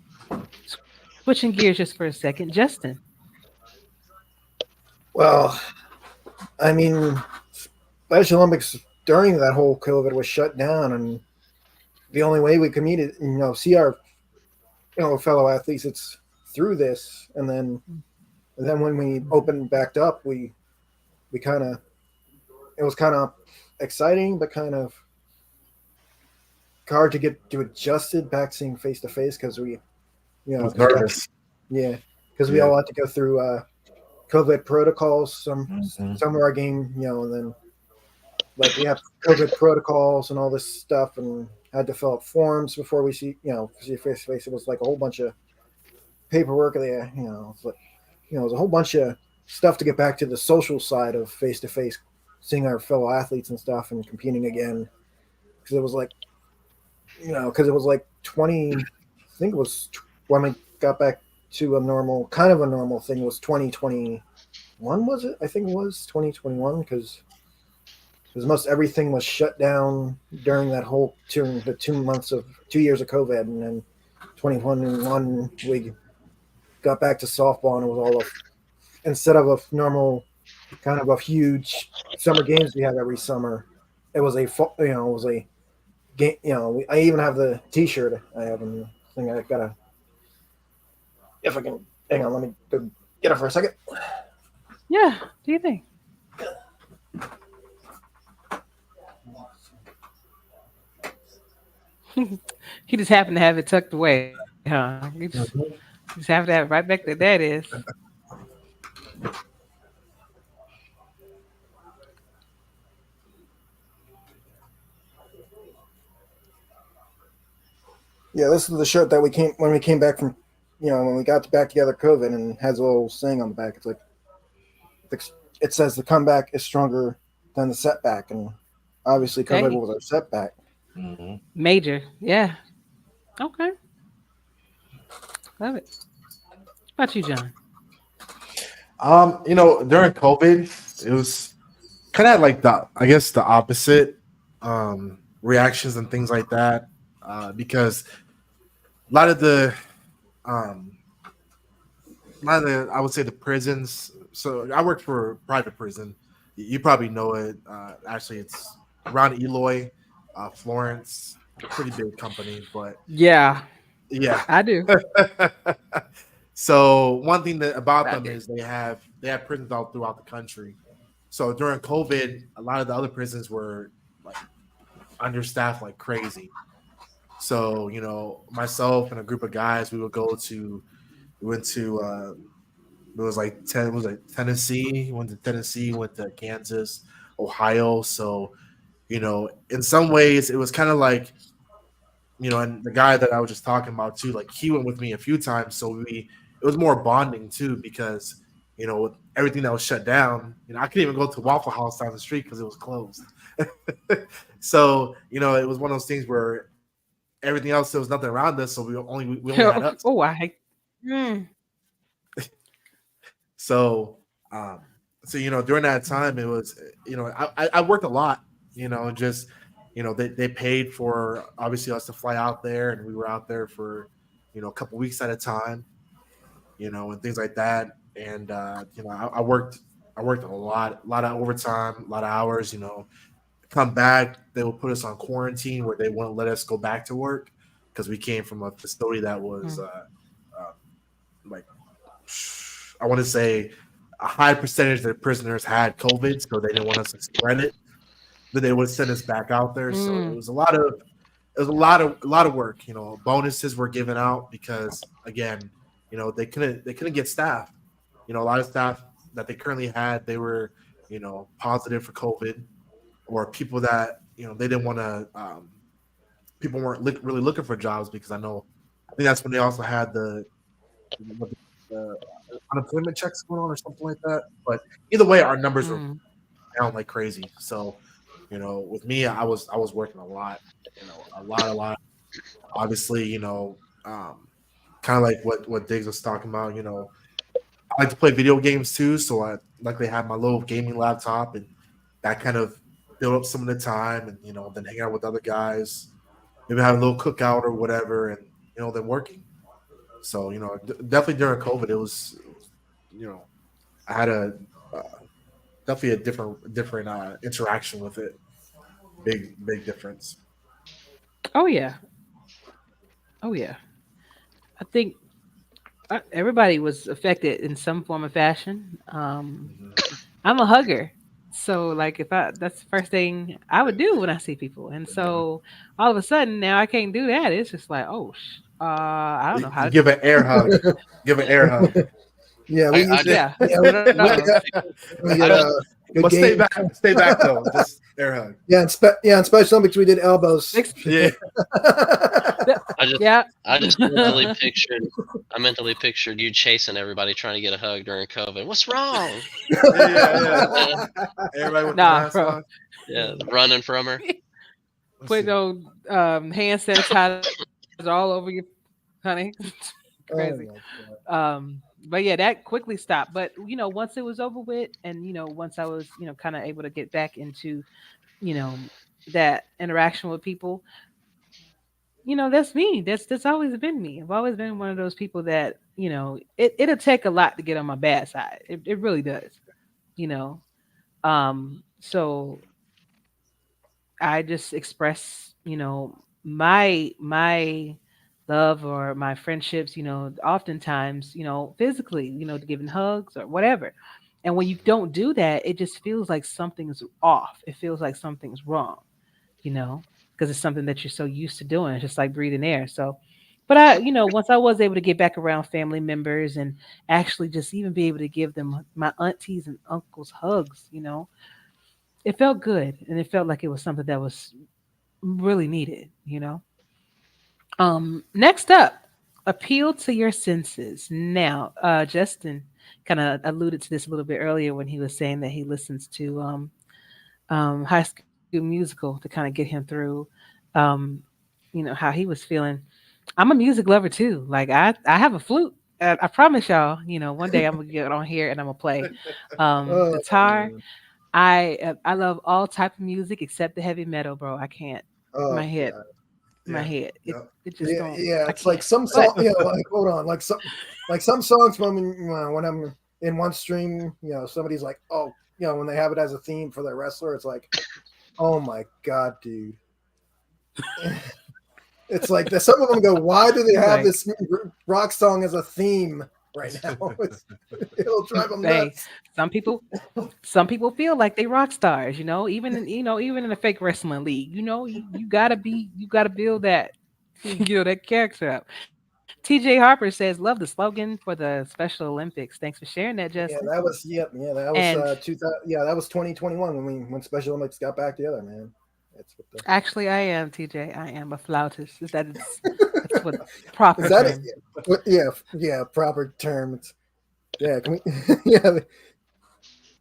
switching gears just for a second, Justin. Well, I mean, Special Olympics during that whole COVID was shut down, and the only way we could meet it, see our fellow athletes, it's through this. And then when we opened backed up, we kind of it was kind of exciting, but kind of hard to get to adjusted back seeing face to face because I was because nervous. yeah, because we Yeah. all had to go through COVID protocols. Mhm. Some of our game, and then like we have COVID protocols and all this stuff, and had to fill out forms before we see face to face. It was like a whole bunch of paperwork there. It's like, it was a whole bunch of stuff to get back to the social side of face to face, seeing our fellow athletes and stuff, and competing again. Because it was like, because it was like 20. I think it was when we got back to a normal, kind of a normal thing. Was 2021? Was it? I think it was 2021 because most everything was shut down during that whole the 2 months of 2 years of COVID, and then 2021 we got back to softball, and it was all of instead of a normal kind of a huge summer games we have every summer, it was it was a game. I even have the T-shirt I have in the thing. I gotta if I can hang on, let me go get it for a second. Yeah. Do you think? He just happened to have it tucked away, huh? Mhm. You just have to have it right back there. There it is. Yeah, this is the shirt that we came when we came back from, when we got back together COVID, and has a little saying on the back. It's like it says the comeback is stronger than the setback, and obviously COVID Hey, was our setback. Mhm. major. Yeah. Okay. Love it. How about you, John? During COVID, it was kind of like I guess the opposite reactions and things like that. Because a lot of the um I would say the prisons. So I worked for a private prison. You probably know it. Actually, it's around Eloy, Florence, pretty big company, but Yeah, yeah. I do. So one thing about I them do. is they have prisons all throughout the country. So during COVID, a lot of the other prisons were like understaffed like crazy. So myself and a group of guys, we went to it was like Tennessee, went to Tennessee, went to Kansas, Ohio. So in some ways, it was kind of like and the guy that I was just talking about too, like he went with me a few times, so it was more bonding too because with everything that was shut down, I couldn't even go to Waffle House down the street because it was closed. So it was one of those things where everything else there was nothing around us, so we only had us. Oh, I hate. Mm. So, um, during that time, it was, I worked a lot, and just, they paid for obviously us to fly out there, and we were out there for, a couple weeks at a time, and things like that. And I worked a lot of overtime, a lot of hours. Come back, they will put us on quarantine where they wouldn't let us go back to work because we came from a facility that was Mm. uh, like I want to say a high percentage of the prisoners had COVID, so they didn't want us to spread it. But they would send us back out there. So Mm. a lot of work. Bonuses were given out because again, they couldn't get staff. A lot of staff that they currently had, they were positive for COVID, or people that they didn't want to. People weren't really looking for jobs because I think that's when they also had the unemployment checks going on or something like that. But either way, our numbers were Mm. down like crazy. So, with me, I was working a lot, a lot. Obviously, um, kind of like what Diggs was talking about. I like to play video games too, so I luckily have my little gaming laptop, and that kind of built up some of the time, and then hang out with other guys, maybe have a little cookout or whatever, and then working. So definitely during COVID, it was you know I had uh, definitely a different interaction with it. Big difference. Oh yeah, oh yeah. I think everybody was affected in some form of fashion. Mhm. I'm a hugger. So like if I that's the first thing I would do when I see people. And Yeah. so all of a sudden now I can't do that. It's just like, oh I don't know how You to do give an this. air hug. Give an Yeah, air hug. Yeah, we I used to. just Yeah. Yeah, No. I just we I did just good But stay game. back. Stay back though. Just air hug. Yeah, in Special Olympics we did elbows. Next, Yeah. I just yeah. I just I mentally pictured you chasing everybody trying to get a hug during COVID. What's wrong? Yeah. Yeah. Yeah, Everybody with the Nah, mask bro. on. yeah, running from her. Let's Put see. no hand sanitizer all over you, honey. Crazy. Oh my god. But yeah, that quickly stopped. But once it was over with, and once I was, kind of able to get back into, you know, that interaction with people, that's me. That's always been me. I've always been one of those people that, it'll take a lot to get on my bad side. It really does, you know. So I just express, my love or my friendships, oftentimes, physically, giving hugs or whatever. And when you don't do that, it just feels like something's off. It feels like something's wrong, you know, because it's something that you're so used to doing. It's just like breathing air. So, but once I was able to get back around family members and actually just even be able to give them my aunties and uncles hugs, it felt good and it felt like it was something that was really needed. Next up, appeal to your senses. Now, Justin kind of alluded to this a little bit earlier when he was saying that he listens to High School Musical to kind of get him through, um, how he was feeling. I'm a music lover too. Like I have a flute. I promise y'all, one day I'm gonna get on here and I'm gonna play Oh guitar. man. I love all type of music except the heavy metal, bro. I can't. Oh My head, god. my Yeah. head. It Yep. it just Yeah, don't. yeah. I It's like can't. some But song. Yeah, like hold on. Like some songs when I'm in one stream, somebody's like, oh, when they have it as a theme for their wrestler, it's like, oh my god, dude. It's like some of them go, why do they you're have like, this rock song as a theme right now? It'll drive them hey, nuts. some people, some people feel like they rock stars. Even in a fake wrestling league, you gotta build that, that character up. TJ Harper says, "Love the slogan for the Special Olympics." Thanks for sharing that, Yeah, Justin. that was yeah, that was And 2000. Yeah, that was 2021 when Special Olympics got back together, man. That's what the actually, I am TJ. I am a flautist. That's what proper is that it? term. Yeah, proper terms. Yeah, can we? Yeah,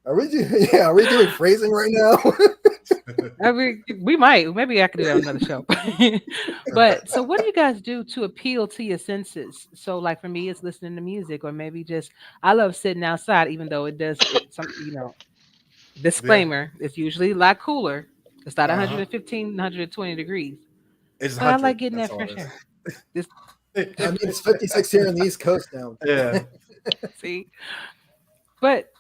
are we doing phrasing right now? I mean, we might. Maybe I could do that on another show. But so, what do you guys do to appeal to your senses? So, like for me, it's listening to music, or maybe just I love sitting outside, even though it does some. Yeah. Disclaimer: it's usually a lot cooler. It's not Uh-huh. 115, 120 degrees, It's but I 100. like getting That's that all it fresh is. air. This, I mean, it's 56 here on the East Coast now. Yeah. see, but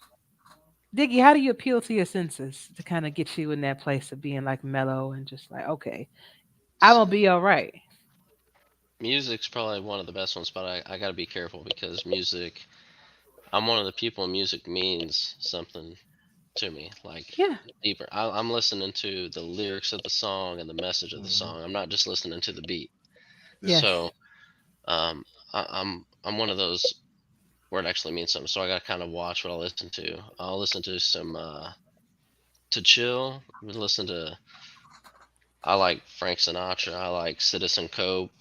Diggy, how do you appeal to your senses to kind of get you in that place of being like mellow and just like, okay, I'm gonna be all right. Music's probably one of the best ones, but I got to be careful because music. I'm one of the people. Music means something to me, like Yeah. deeper. I'm listening to the lyrics of the song and the message of the Mhm. song. I'm not just listening to the beat. Yeah. Yes. So I'm one of those where it actually means something. So I got to kind of watch what I listen to. I'll listen to some to chill. Listen to. I like Frank Sinatra. I like Citizen Cope.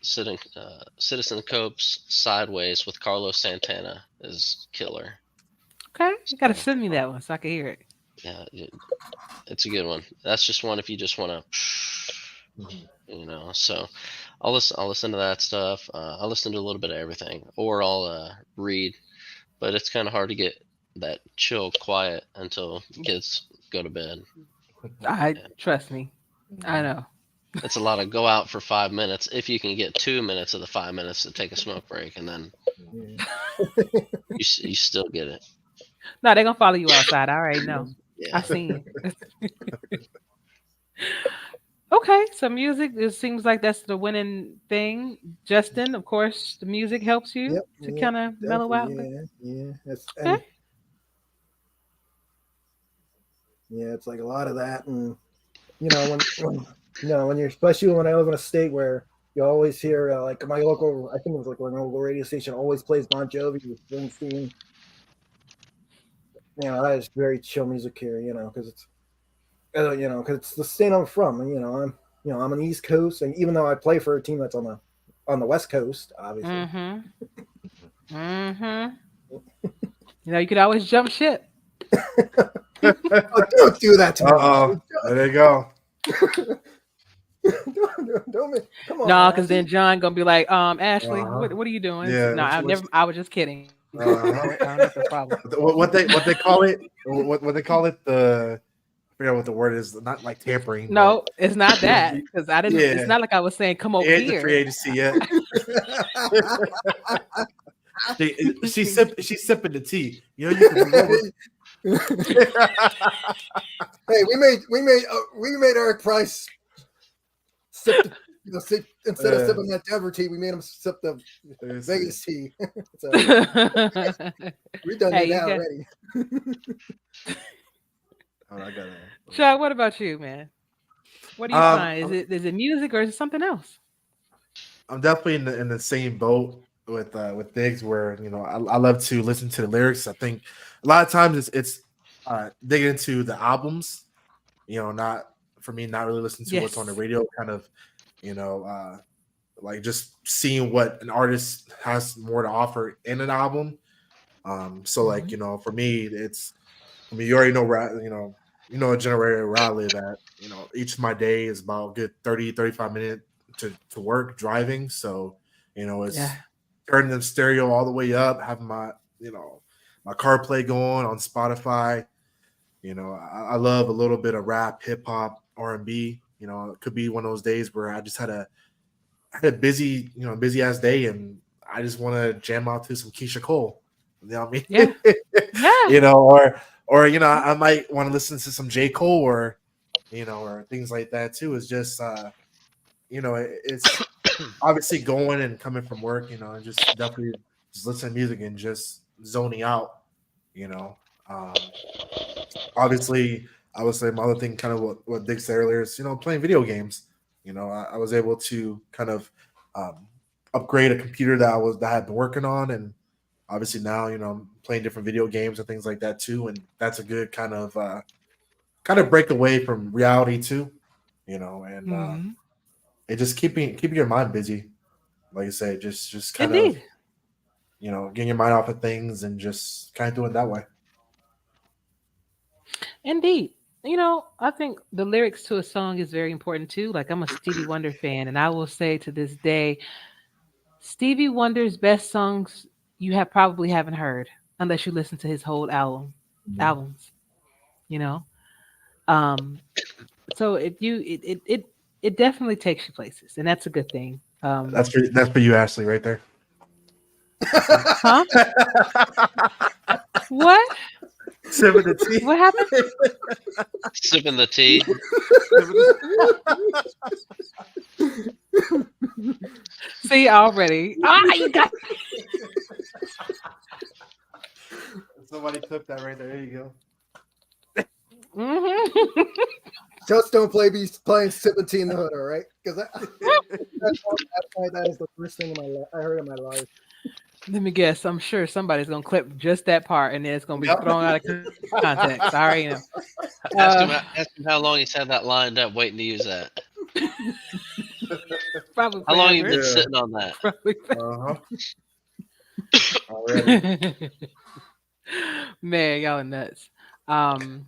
Citizen Cope's "Sideways" with Carlos Santana is killer. Okay. You gotta So send me that one so I can hear it. yeah, it's a good one. That's just one if you just want to, Mhm. So I'll listen to that stuff. I'll listen to a little bit of everything, or I'll read. But it's kind of hard to get that chill, quiet until the kids go to bed. I Yeah. trust me. I Mhm. know. It's a lot of go out for 5 minutes. If you can get 2 minutes of the 5 minutes to take a smoke break, and then Mhm. Yeah. you still get it. No, they're gonna follow you outside. I already know. Yeah. I seen you. Okay, so music, it seems like that's the winning thing. Justin, of course, the music helps you Yep, to yep, kind of mellow definitely, out. yeah. That's Okay. and yeah, it's like a lot of that, and when you're especially when I live in a state where you always hear like my local, I think it was like my local radio station always plays Bon Jovi, Springsteen. That is very chill music here. Because it's the state I'm from. And, I'm on the East Coast, and even though I play for a team that's on the West Coast, obviously. Mm-hmm. Mm-hmm. You could always jump ship. Oh, don't do that to me. Uh-oh. There they go. Come on, No, because Ashley. then John gonna be like, Ashley, Uh-huh. what are you doing? Yeah. No, I never. I was just kidding. Uh-huh. That's a problem. What they call it? What they call it? I forget what the word is. Not like tampering, but No, it's not that because I didn't. It's yeah, not like I was saying come over the free here. agency. Yeah, she's sipping the tea. You can move over. Hey, we made Eric Price sip instead of Uh, sipping that Denver tea, we made him sip the let's see. Vegas tea. So Hey, we done did you that got already. Oh, I got Chuck. What about you, man? What do you find? Is it music or is it something else? I'm definitely in the same boat with Diggs, where I love to listen to the lyrics. I think a lot of times it's digging into the albums. Not for me, not really listening to what's on the Yes. radio. Kind of, you know, uh, like just seeing what an artist has more to offer in an album. So like Hmm. for me, you already know where a generator where I live at. Each of my day is about a good 30-35 minutes to work driving. So Yeah. it's turning the stereo all the way up, having my car play going on Spotify. I love a little bit of rap, hip hop, R&B. It could be one of those days where I had a busy ass day, and I just want to jam out to some Keisha Cole. You know what I Yeah. mean? Yeah. Or I might want to listen to some J Cole, or things like that too. It's just it's obviously going and coming from work, and just definitely just listening to music and just zoning out. You know, um, Obviously, I would say my other thing, kind of what Dick said earlier, is playing video games. I was able to kind of um, upgrade a computer that I had been working on, and obviously now I'm playing different video games and things like that too, and that's a good kind of break away from reality too. And Hmm. it just keeping your mind busy, like I say, just kind of Indeed. getting your mind off of things and just kind of doing it that way. Indeed. I think the lyrics to a song is very important too. Like I'm a Stevie Wonder fan, and I will say to this day, Stevie Wonder's best songs you have probably haven't heard unless you listen to his whole albums. You know. Um. So if you it definitely takes you places, and that's a good thing. That's for you, Ashley, right there. Huh? What? Sipping the tea. What happened? Sipping the tea. See already. You got. Somebody clip that right there. There you Hmm. Just don't playing sipping tea in the hood, all right? Because that is the first thing I heard in my life. Let me guess. I'm sure somebody's gonna clip just that part, and then it's gonna be go. thrown out of context. I already know. Ask him how long he's had that lined up, waiting to use that. Probably How long you forever. been Yeah. sitting on that? Probably Uh huh. Already. forever. Man, y'all are nuts. Um,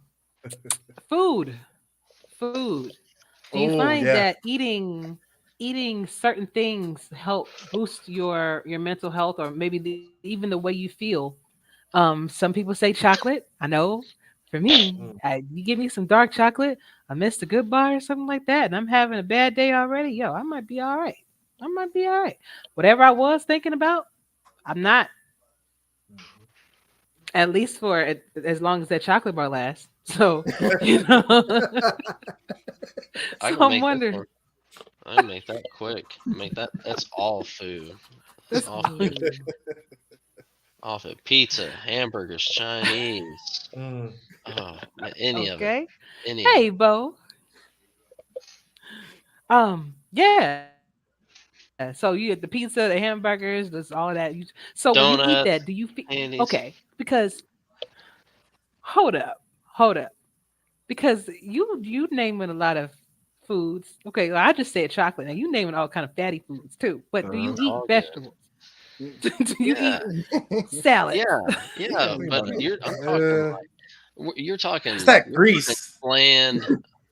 food. Food. Do you Oh find yeah. that eating certain things help boost your mental health, or maybe even the way you feel? Some people say chocolate. I know. For me, Mm. you give me some dark chocolate, I missed a good bar or something like that, and I'm having a bad day already. Yo, I might be all right. I might be all right. Whatever I was thinking about, I'm not. At least for as long as that chocolate bar lasts. So, you know, I so can I'm make this one. wondering. I can make that quick. Make that. That's all food. It's That's all all. food. All food. Pizza, hamburgers, Chinese. Mm. Oh, any of it. Okay. Any of Hey, it. Bo. Yeah. So you had the pizza, the hamburgers, this all of that. So when you eat that, do you feel Donuts, okay? candies. Because hold up, hold up. Because you naming a lot of foods. Okay, well, I just said chocolate. Now you naming all kind of fatty foods too. But do Uh-huh. you eat All good. vegetables? Do you Yeah, eat salads? yeah. Think But about you're. it. I'm talking like. You're It's talking. that You're talking grease. bland.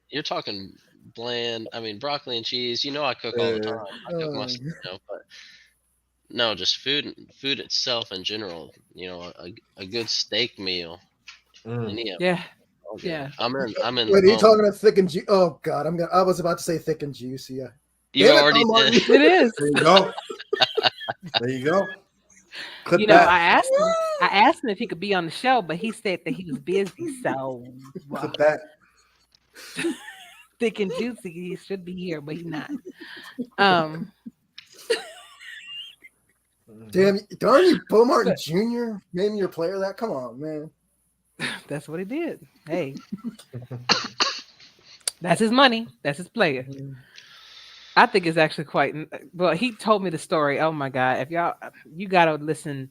You're talking bland. I mean, broccoli and cheese. You know, I cook all the time. Uh, I cook myself. But no, just food itself in general. A good steak meal. mm. Any of it. Yeah, All good. yeah. I'm in the Wait, are you moment. talking about thick and juicy? Oh God, I was about to say thick and juicy. Yeah. You Damn it, already Tom did. Martin. It is. There you go. There you go. You Clip know, that. I asked him if he could be on the show, but he said that he was busy. So Clip that. thick and juicy, he should be here, but he's not. Um, Mhm. Damn, darn you, Bo Martin but Jr. Name your player that. Come on, man. that's what he did. Hey, that's his money. That's his player. I think it's actually quite. Well, he told me the story. Oh my god! If y'all, you gotta listen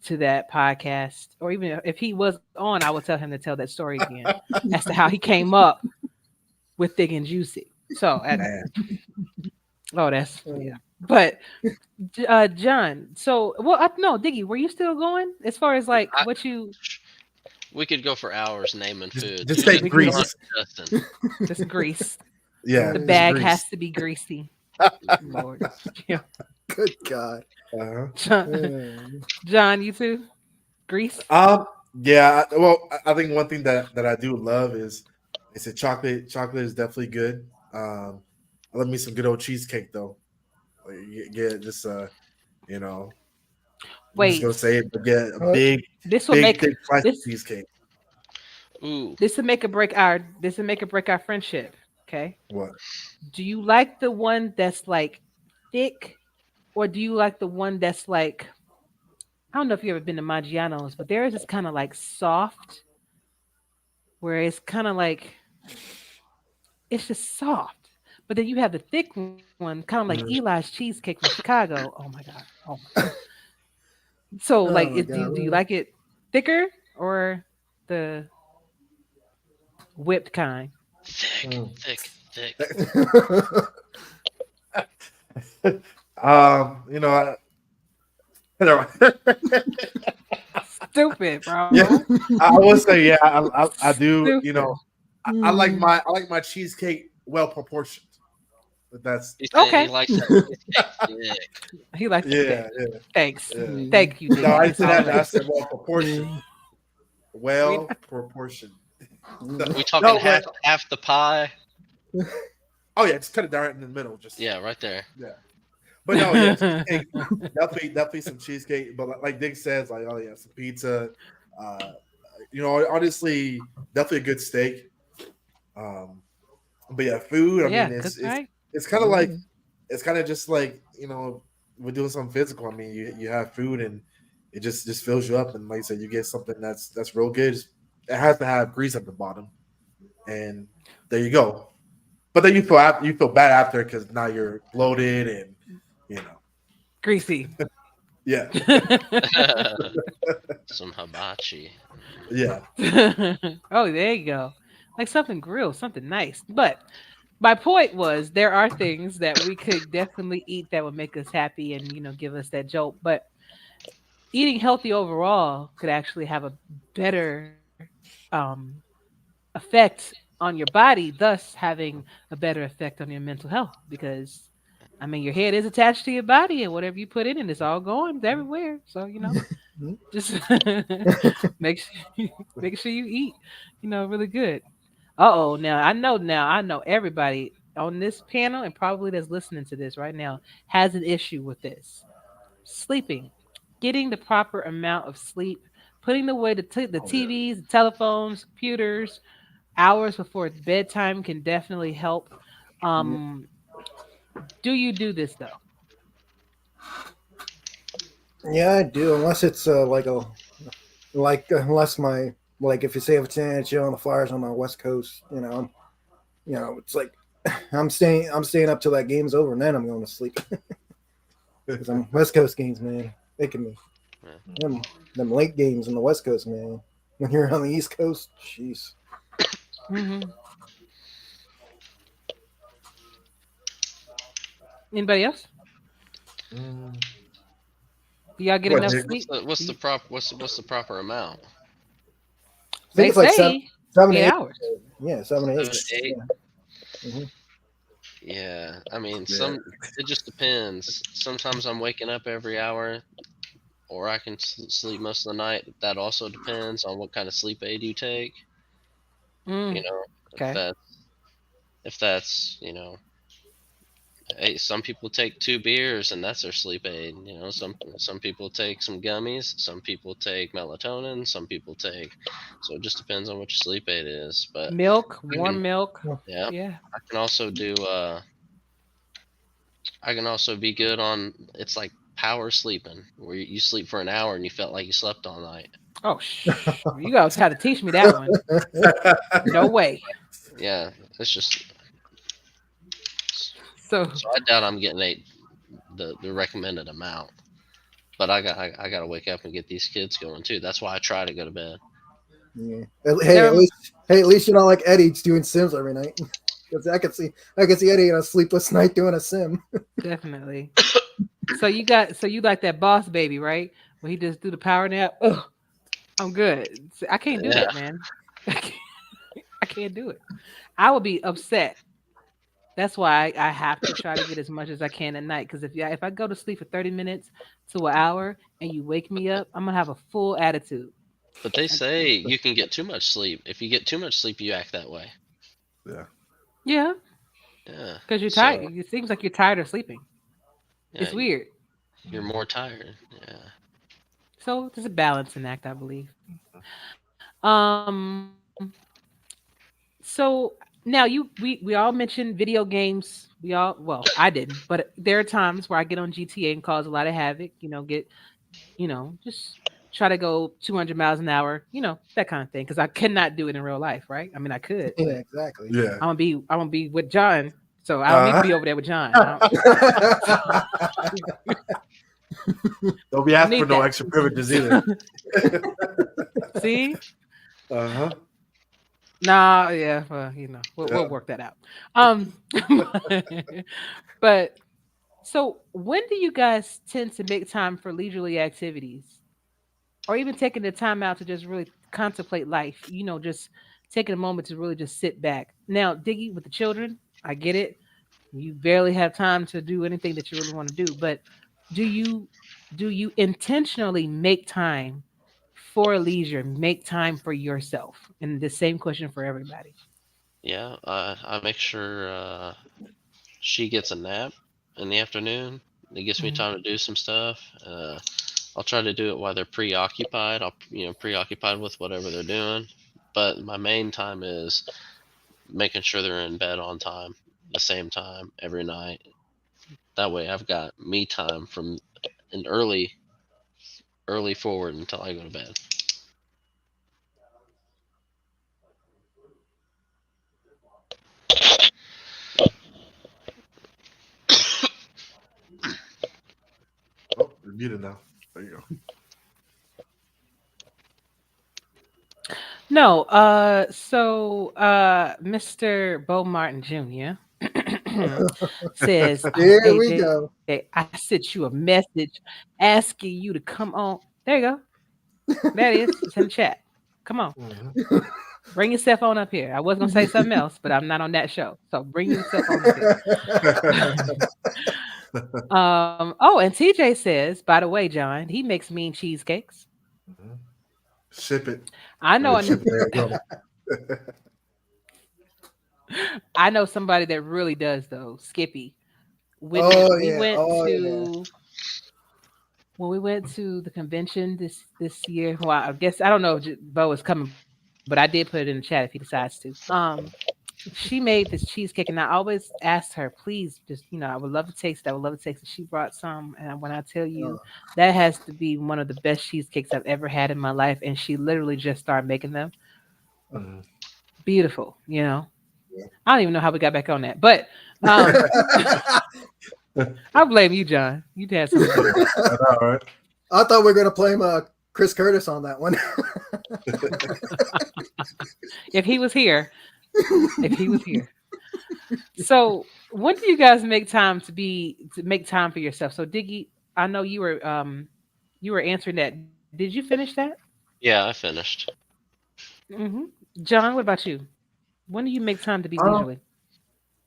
to that podcast, or even if he was on, I would tell him to tell that story again as to how he came up with thick and juicy. So, Man. oh, that's Uh, yeah. But John, so well, no, Diggy, were you still going as far as like I, what you? we could go for hours naming foods. Just You say just We can you go don't have for grease. Justin. just grease. Yeah, The just bag grease. has to be greasy. Lord, yeah. Good God. Uh-huh. John, Uh, John, you too. Grease. Um, yeah. Well, I think one thing that I do love is it's a chocolate. Chocolate is definitely good. I love me some good old cheesecake though. Like, you get just you know, I'm just gonna Wait, say it, but get a what? big, this will big, make thick slice of this cheesecake. Ooh, this will make or break our this will make or break our friendship. Okay. What? Do you like the one that's like thick, or do you like the one that's like I don't know if you've ever been to Maggiano's, but there is this kind of like soft, where it's kind of like it's just soft. But then you have the thick one, kind of like Mm. Eli's cheesecake from Chicago. Oh my god! Oh my god! So like, Oh my do you God. like it thicker or the whipped kind? thick, Mm. thick, thick. You know, I, Stupid, yeah, bro. I would say yeah. I do. You Stupid. know, I like my cheesecake well proportioned. But that's He said he Okay. likes that cheesecake thick. He likes it yeah, thick. yeah, Thanks. yeah. Thank you, No, I Diggy. didn't That's say all that. I I need. said well proportioned. We Well proportioned. We talking No, half the pie? oh yeah, just cut it down in the middle. Just Yeah, right there. yeah. But no, yeah, cheesecake. Definitely some cheesecake. But like Dick says, like oh yeah, some pizza. Uh, honestly, definitely a good steak. Um, but yeah, food. I Yeah, mean, cook it's right. it's kind of like it's kind of just like we're doing something physical. I mean, you have food and it just fills you up, and like I said, you get something that's real good. It has to have grease at the bottom, and there you go. But then you feel bad after because now you're bloated and you know Greasy. yeah Some hibachi. yeah Oh, there you go. Like something grilled, something nice. But my point was there are things that we could definitely eat that would make us happy and, give us that jolt. But eating healthy overall could actually have a better um, effect on your body, thus having a better effect on your mental health. Because, I mean, your head is attached to your body, and whatever you put in it, it's all going everywhere. So, just make sure make sure you eat, really good. Uh-oh, now I know everybody on this panel and probably that's listening to this right now has an issue with this. Sleeping. Getting the proper amount of sleep putting away the Oh yeah. TVs, the telephones, computers, hours before bedtime can definitely help. Yeah, Um, do you do this though? yeah, I do. Unless it's unless my like if you say if it's NHL and the Flyers on the West Coast, it's like I'm staying up till that game's over and then I'm going to sleep because I'm West Coast games, man. They can be Yeah. them late games on the West Coast, man. When you're on the East Coast, jeez. Hmm. Anybody else? Mm. Do y'all get What, enough Nick? sleep? What's Do the you- prop? What's the proper amount? I think They it's like seven, say 8 8. hours. Yeah, 7 to 8. 7 to 8. Yeah. Hmm. Yeah, I mean, Yeah. it just depends. Sometimes I'm waking up every hour, or I can sleep most of the night. That also depends on what kind of sleep aid you take. You Mm, know, if okay. that's hey, some people take 2 beers and that's their sleep aid. Some people take some gummies, some people take melatonin, some people take. So it just depends on what your sleep aid is. But Milk, I can, warm milk. yeah, Yeah. I can also do. I can also be good on. It's like power sleeping, where you sleep for an hour and you felt like you slept all night. Oh, you guys had to teach me that one. No way. Yeah, it's just. So, So I doubt I'm getting the recommended amount. But I got to wake up and get these kids going too. That's why I try to go to bed. Yeah. Hey, there, at least you're not like Eddie doing Sims every night. Because I can see Eddie on a sleepless night doing a sim. definitely. So you like that boss baby, right? Where he just do the power nap. Ugh, I'm good. I can't do Yeah, that, man. I can't do it. I would be upset. That's why I have to try to get as much as I can at night. Because if I go to sleep for 30 minutes to an hour and you wake me up, I'm gonna have a full attitude. but they I- say you can get too much sleep. If you get too much sleep, you act that way. Yeah. Yeah, Yeah. because you're tired. So It seems like you're tired of sleeping. yeah, It's weird. you're more tired. Yeah. So there's a balancing act, I believe. Um, so now we all mentioned video games. Well, I didn't, but there are times where I get on GTA and cause a lot of havoc. Just try to go 200 miles an hour. That kind of thing. Because I cannot do it in real life, right? I mean, I could, Yeah, but exactly. Yeah. I'm gonna be with John, so I don't need to Uh, be over there with John. don't be I don't asking for need no that. extra privileges either. See? Uh huh. Nah, yeah, well, we'll Yeah. work that out. Um, but so when do you guys tend to make time for leisurely activities, or even taking the time out to just really contemplate life? Just taking a moment to really just sit back. Now, Diggy, with the children, I get it. You barely have time to do anything that you really want to do, but do you do you intentionally make time for leisure, make time for yourself? And the same question for everybody. Yeah. I make sure she gets a nap in the afternoon. It gives me Mhm. time to do some stuff. I'll try to do it while they're preoccupied. I'll preoccupied with whatever they're doing. But my main time is making sure they're in bed on time, the same time every night. That way, I've got me time from an early forward until I go to bed. Oh, you're muted now. There you go. No, Mr. Bo Martin Jr. says, "Oh, Here we AJ, go. I sent you a message asking you to come on. There you go. That is. It's in the chat. Come on. Mhm. Bring yourself on up here. I was gonna say something else, but I'm not on that show. So bring yourself on up here." Oh, and TJ says, by the way, John, he makes mean cheesecakes. Mhm. Ship it. I When know the ship there go. I know somebody that really does though. Skippy. When Oh we yeah. went Oh yeah. to when we went to the convention this year. Well, I guess I don't know if Bo is coming, but I did put it in the chat if he decides to. She made this cheesecake, and I always asked her, please, just I would love to taste it. I would love to taste it. She brought some, and when I tell Uh, you, that has to be one of the best cheesecakes I've ever had in my life. And she literally just started making them. Mhm. Beautiful, yeah. I don't even know how we got back on that, but um, I blame you, John. You had something to do with that. I know, right? I thought we were gonna blame Chris Curtis on that one. If he was here, if he was here. So, when do you guys make time for yourself? So, Diggy, I know you were answering that. Did you finish that? Yeah, I finished. Hmm. John, what about you? When do you make time to be Um, leisurely?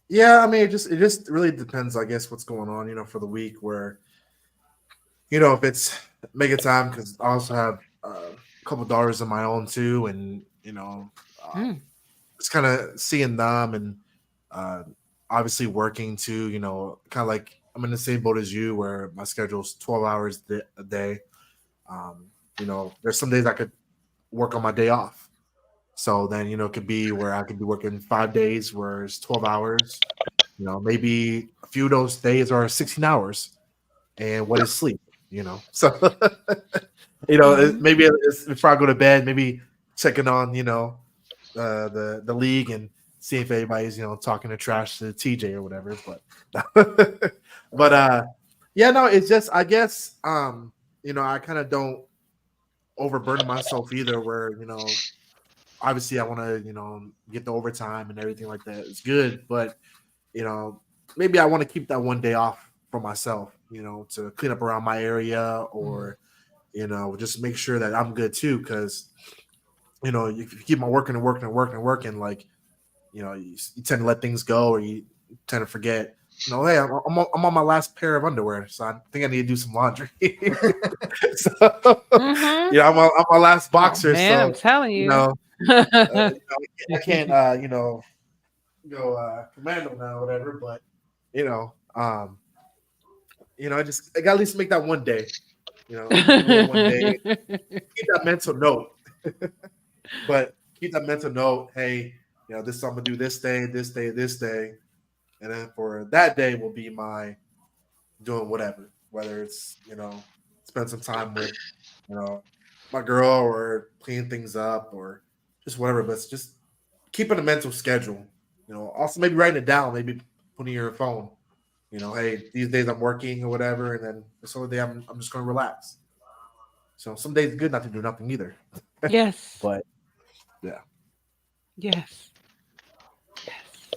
yeah, I mean, it just really depends, I guess, what's going on, for the week. Where if it's making time because I also have a couple daughters of my own too, and Mm, just kind of seeing them and uh, obviously working too. Kind of like I'm in the same boat as you, where my schedule's 12 hours a day. Um, there's some days I could work on my day off. So then, it could be where I could be working 5 days where it's 12 hours. Maybe a few of those days are 16 hours. And what is sleep? So, hmm. maybe it's before I go to bed, maybe checking on, the league and see if anybody's, talking to trash to TJ or whatever. But, yeah, no, it's just, I guess, I kind of don't overburden myself either where, obviously I want to, get the overtime and everything like that. It's good, but you know, maybe I want to keep that one day off for myself, to clean up around my area Hmm. or, just make sure that I'm good too. Cause, if you keep on working and working and working and working, like, you tend to let things go or you tend to forget, hey, I'm on my last pair of underwear. So I think I need to do some laundry. So, Hmm. I'm my last Oh boxer. man, I'm So, telling you you. know, I can't, go commando now or whatever, but you know, um, I got to at least make that one day, make it a one day, keep that mental note, but keep that mental note. Hey, this I'm gonna do this day, this day, this day, and then for that day will be my doing whatever, whether it's spend some time with you know my girl or clean things up or just whatever. But it's just keeping a mental schedule. Also maybe writing it down, maybe putting your phone. Hey, these days I'm working or whatever, and then this other day I'm just going to relax. So some days it's good not to do nothing either. Yes, But yeah, yes, yes.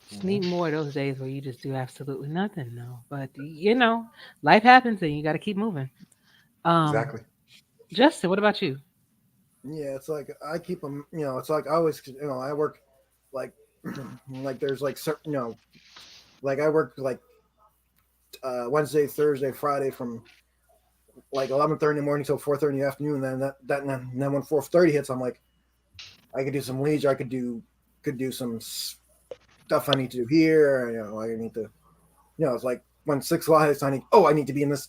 Just hmm need more of those days where you just do absolutely nothing, though. But life happens and you got to keep moving. Um, exactly. Justin, what about you? Yeah, it's like I keep them. It's like I always. I work like like there's like certain. Like I work like Wednesday, Thursday, Friday from like 11:30 in the morning till 4:30 in the afternoon. And then and then when 4:30 hits, I'm like I could do some leisure. I could do some stuff I need to do here. I need to. It's like when 6 o'clock hits, I need to be in this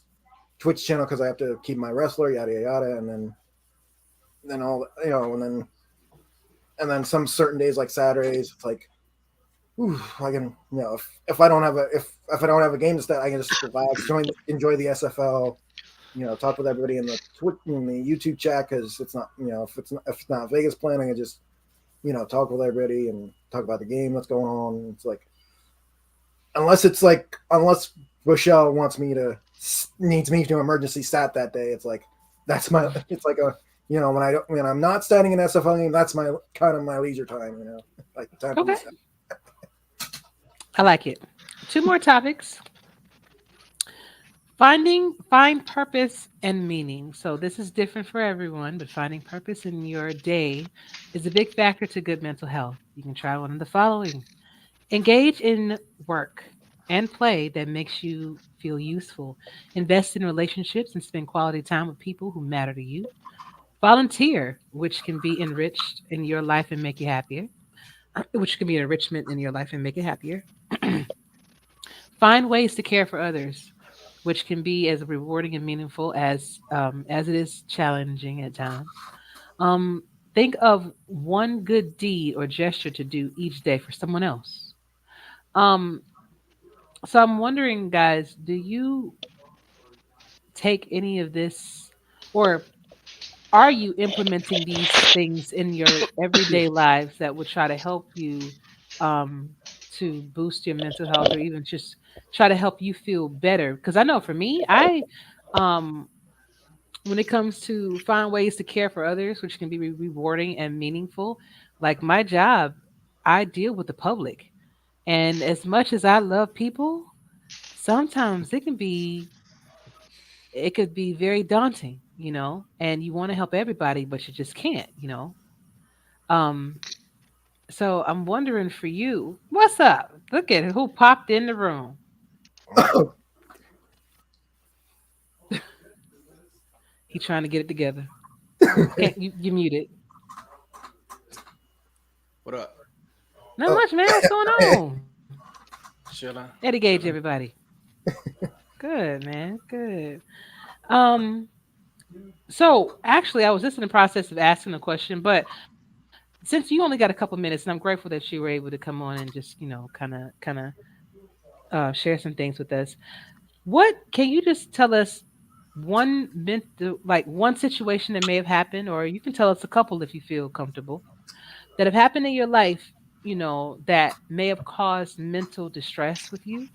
Twitch channel because I have to keep my wrestler, yada yada yada, and then all and then some certain days like Saturdays, it's like, ooh, I can, if I don't have if I don't have a game to start, I can just relax, enjoy the SFL, talk with everybody in the in the YouTube chat because it's not, if it's not Vegas playing, I can just, talk with everybody and talk about the game that's going on. It's like unless Rochelle needs me to emergency stat that day, it's like that's my it's like a when I'm not starting an SFL game, that's my kind of my leisure time, like time for me Okay, to stat. I like it. Two more topics. Find purpose and meaning. So this is different for everyone, but finding purpose in your day is a big factor to good mental health. You can try one of the following. Engage in work and play that makes you feel useful. Invest in relationships and spend quality time with people who matter to you. Volunteer, which can be enriched in your life and make you happier, which can be an enrichment in your life and make it happier. Find ways to care for others. which can be as rewarding and meaningful as it is challenging at times. Um, think of one good deed or gesture to do each day for someone else. Um, so I'm wondering, guys, do you take any of this, or are you implementing these things in your everyday lives that would try to help you um, to boost your mental health, or even just try to help you feel better? Because I know for me, um, when it comes to find ways to care for others, which can be rewarding and meaningful, like my job, I deal with the public. And as much as I love people, sometimes it could be very daunting, and you want to help everybody, but you just can't. Um, so I'm wondering for you, what's up? Look at who popped in the room. He trying to get it together. Can't you muted? What up? Not Oh, much, man. What's going on? Chilling. Eddie Gage, Chilling. everybody. Good, man. Good. Um, so actually, I was just in the process of asking a question, but since you only got a couple minutes, and I'm grateful that you were able to come on and just, kind of share some things with us. What can you just tell us one situation that may have happened, or you can tell us a couple if you feel comfortable, that have happened in your life, that may have caused mental distress with you,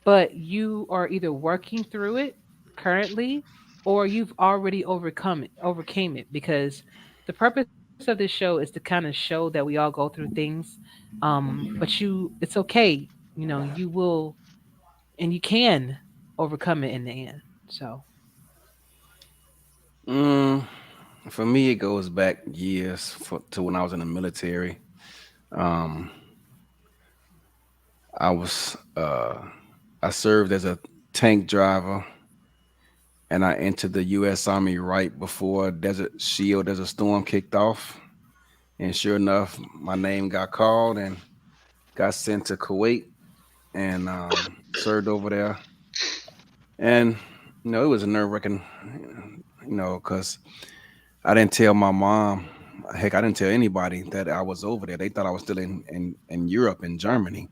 but you are either working through it currently or you've already overcame it, because the purpose of this show is to kind of show that we all go through things, but it's okay, you will, and you can overcome it in the end. So Mm, for me, it goes back years to when I was in the military. Um, I was I served as a tank driver, and I entered the U.S. Army right before Desert Storm kicked off. And sure enough, my name got called and got sent to Kuwait and served over there. And it was a nerve wracking, because I didn't tell my mom. Heck, I didn't tell anybody that I was over there. They thought I was still in Europe, in Germany.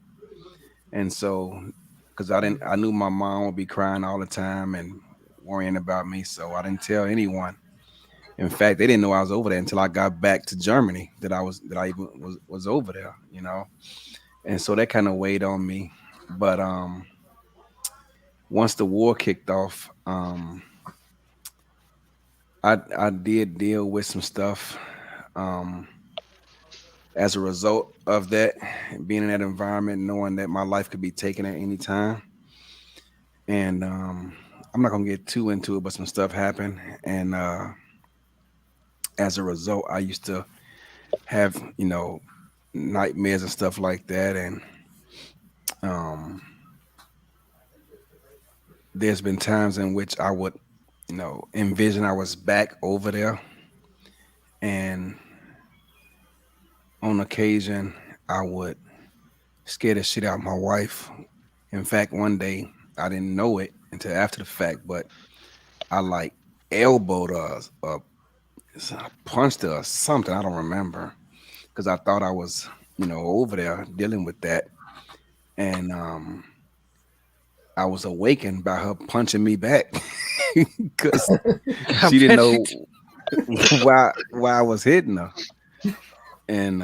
And so, because I knew my mom would be crying all the time and worrying about me. So I didn't tell anyone. In fact, they didn't know I was over there until I got back to Germany that I even was over there. And so that kind of weighed on me. But once the war kicked off, I did deal with some stuff. Um, as a result of that, being in that environment, knowing that my life could be taken at any time. And I'm not gonna get too into it, but some stuff happened. And as a result, I used to have, nightmares and stuff like that. And um, there's been times in which I would, envision I was back over there. And on occasion, I would scare the shit out of my wife. In fact, one day I didn't know it until after the fact, but I like elbowed her, I punched her or something. I don't remember because I thought I was, over there dealing with that, and I was awakened by her punching me back because I she didn't bet you. know why I was hitting her, and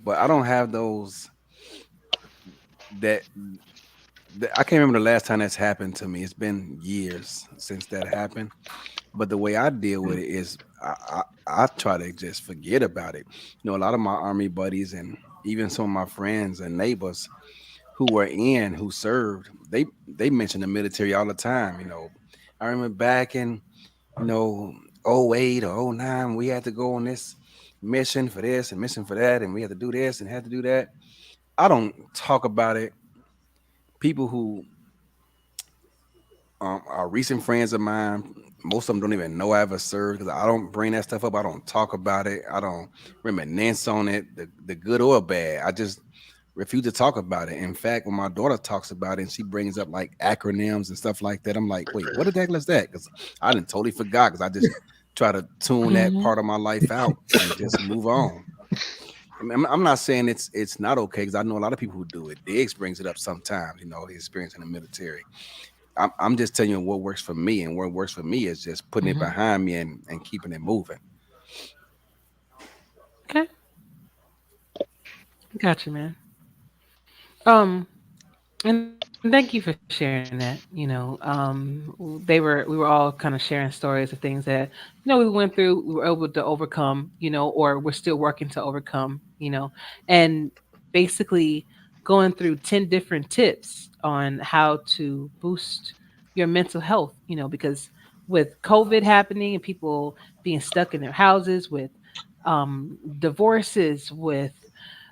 but I don't have those that I can't remember the last time that's happened to me. It's been years since that happened. But the way I deal with it is I try to just forget about it. A lot of my army buddies and even some of my friends and neighbors who served, they mention the military all the time. I remember back in, you know, '08 or '09, we had to go on this mission for this and mission for that, and we had to do this and had to do that. I don't talk about it. People who are recent friends of mine. Most of them don't even know I ever served because I don't bring that stuff up. I don't talk about it. I don't reminisce on it, the good or bad. I just refuse to talk about it. In fact, when my daughter talks about it and she brings up like acronyms and stuff like that, I'm like, wait, what the heck is that? Because I didn't totally forgot because I just try to tune that Mhm. part of my life out and just move on. I'm not saying it's not okay because I know a lot of people who do it. Diggs brings it up sometimes, his experience in the military. I'm just telling you what works for me, and what works for me is just putting it Mhm. behind me and keeping it moving. Okay. Gotcha, man. Um, and thank you for sharing that. We were all kind of sharing stories of things that we went through, we were able to overcome, or we're still working to overcome, and basically going through 10 different tips on how to boost your mental health, because with COVID happening and people being stuck in their houses, with divorces, with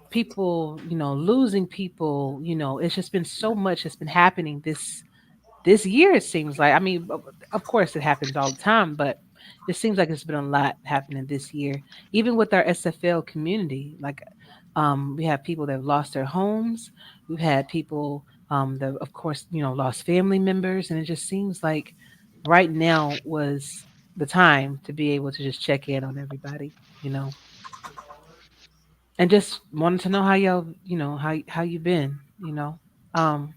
people, losing people, it's just been so much that's been happening this year. It seems like, I mean, of course it happens all the time, but it seems like it's been a lot happening this year, even with our SFL community. Like, we have people that have lost their homes. We've had people that, of course, lost family members, and it just seems like right now was the time to be able to just check in on everybody, and just wanted to know how y'all, how you been, Um,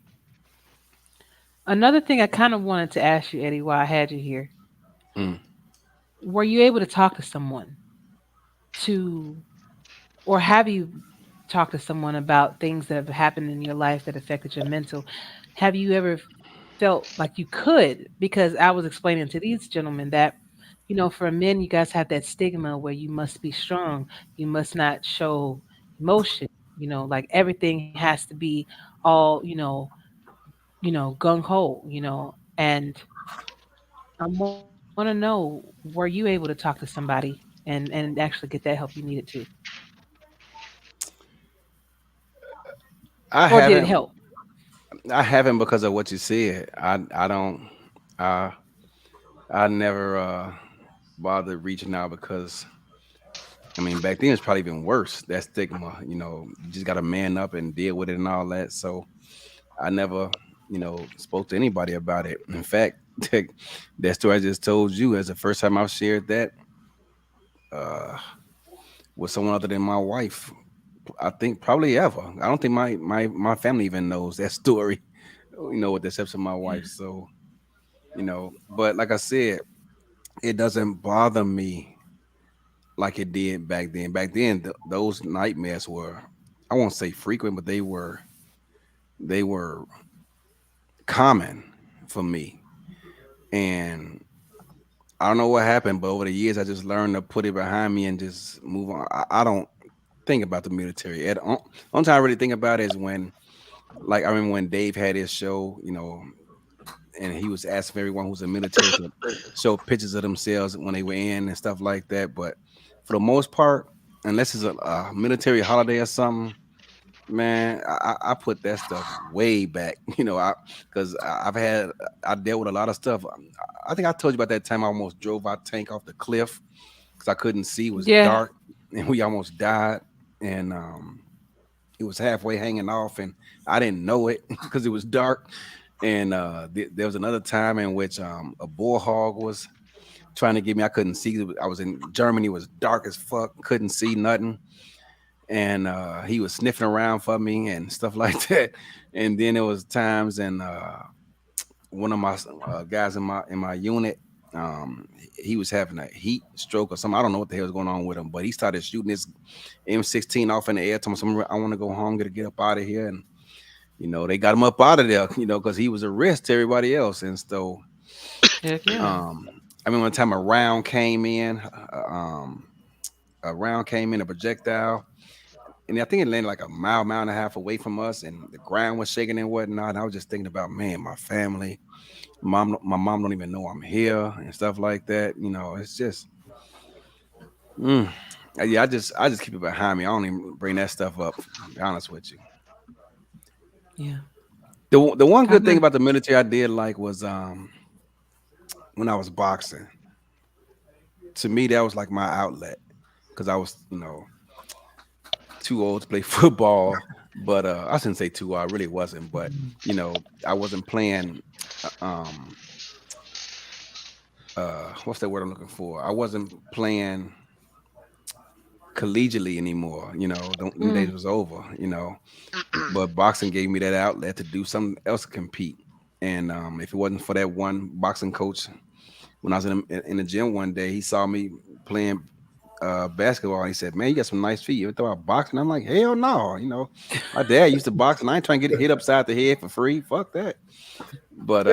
Another thing I kind of wanted to ask you, Eddie, while I had you here, Mm. were you able to talk to someone to, or have you talked to someone about things that have happened in your life that affected your mental? Have you ever felt like you could? Because I was explaining to these gentlemen that, for men, you guys have that stigma where you must be strong, you must not show emotion, like everything has to be all, gung ho, and I want to know, were you able to talk to somebody and actually get that help you needed to, I or did it haven't help? I haven't because of what you said. I don't I I never bothered reaching out because I mean back then it's probably even worse. That stigma, you just gotta man up and deal with it and all that. So I never, spoke to anybody about it. In fact, that story I just told you as the first time I've shared that uh with someone other than my wife. I think probably ever. I don't think my family even knows that story, with the exception of my wife. Yeah. So, but like I said, it doesn't bother me like it did back then. Back then, those nightmares were, I won't say frequent, but they were common for me. And I don't know what happened, but over the years, I just learned to put it behind me and just move on. I don't think about the military. Only time I really think about it is when, like, I remember when Dave had his show, and he was asking everyone who's in the military to show pictures of themselves when they were in and stuff like that. But for the most part, unless it's a military holiday or something, man, I put that stuff way back. Because I dealt with a lot of stuff. I think I told you about that time I almost drove our tank off the cliff because I couldn't see. It was Yeah. dark, and we almost died. And it was halfway hanging off, and I didn't know it because it was dark. And there was another time in which a bullhog was trying to get me. I couldn't see. I was in Germany. It was dark as fuck. Couldn't see nothing. And he was sniffing around for me and stuff like that. And then there was times, and one of my guys in my unit, he was having a heat stroke or something. I don't know what the hell was going on with him, but he started shooting this M16 off in the air. Told me, I want to go home, get up out of here. And they got him up out of there, because he was a risk to everybody else. And so, Heck yeah. um, I mean, one time a round came in, a projectile, and I think it landed like a mile and a half away from us, and the ground was shaking and whatnot. And I was just thinking about, man, my family, my mom don't even know I'm here and stuff like that. It's just, mm, yeah, I just keep it behind me. I don't even bring that stuff up. To be honest with you, Yeah. the one I good thing agree. about the military I did like was when I was boxing. To me, that was like my outlet because I was, too old to play football, But I shouldn't say too. I really wasn't. But I wasn't playing. uh, Um, what's that word I'm looking for? I wasn't playing collegiately anymore. Them days was over. But boxing gave me that outlet to do something else to compete. And if it wasn't for that one boxing coach, when I was in the gym one day, he saw me playing basketball. And he said, "Man, you got some nice feet. You ever thought about boxing?" I'm like, "Hell no!" My dad used to box, and I ain't trying to get hit upside the head for free. Fuck that. But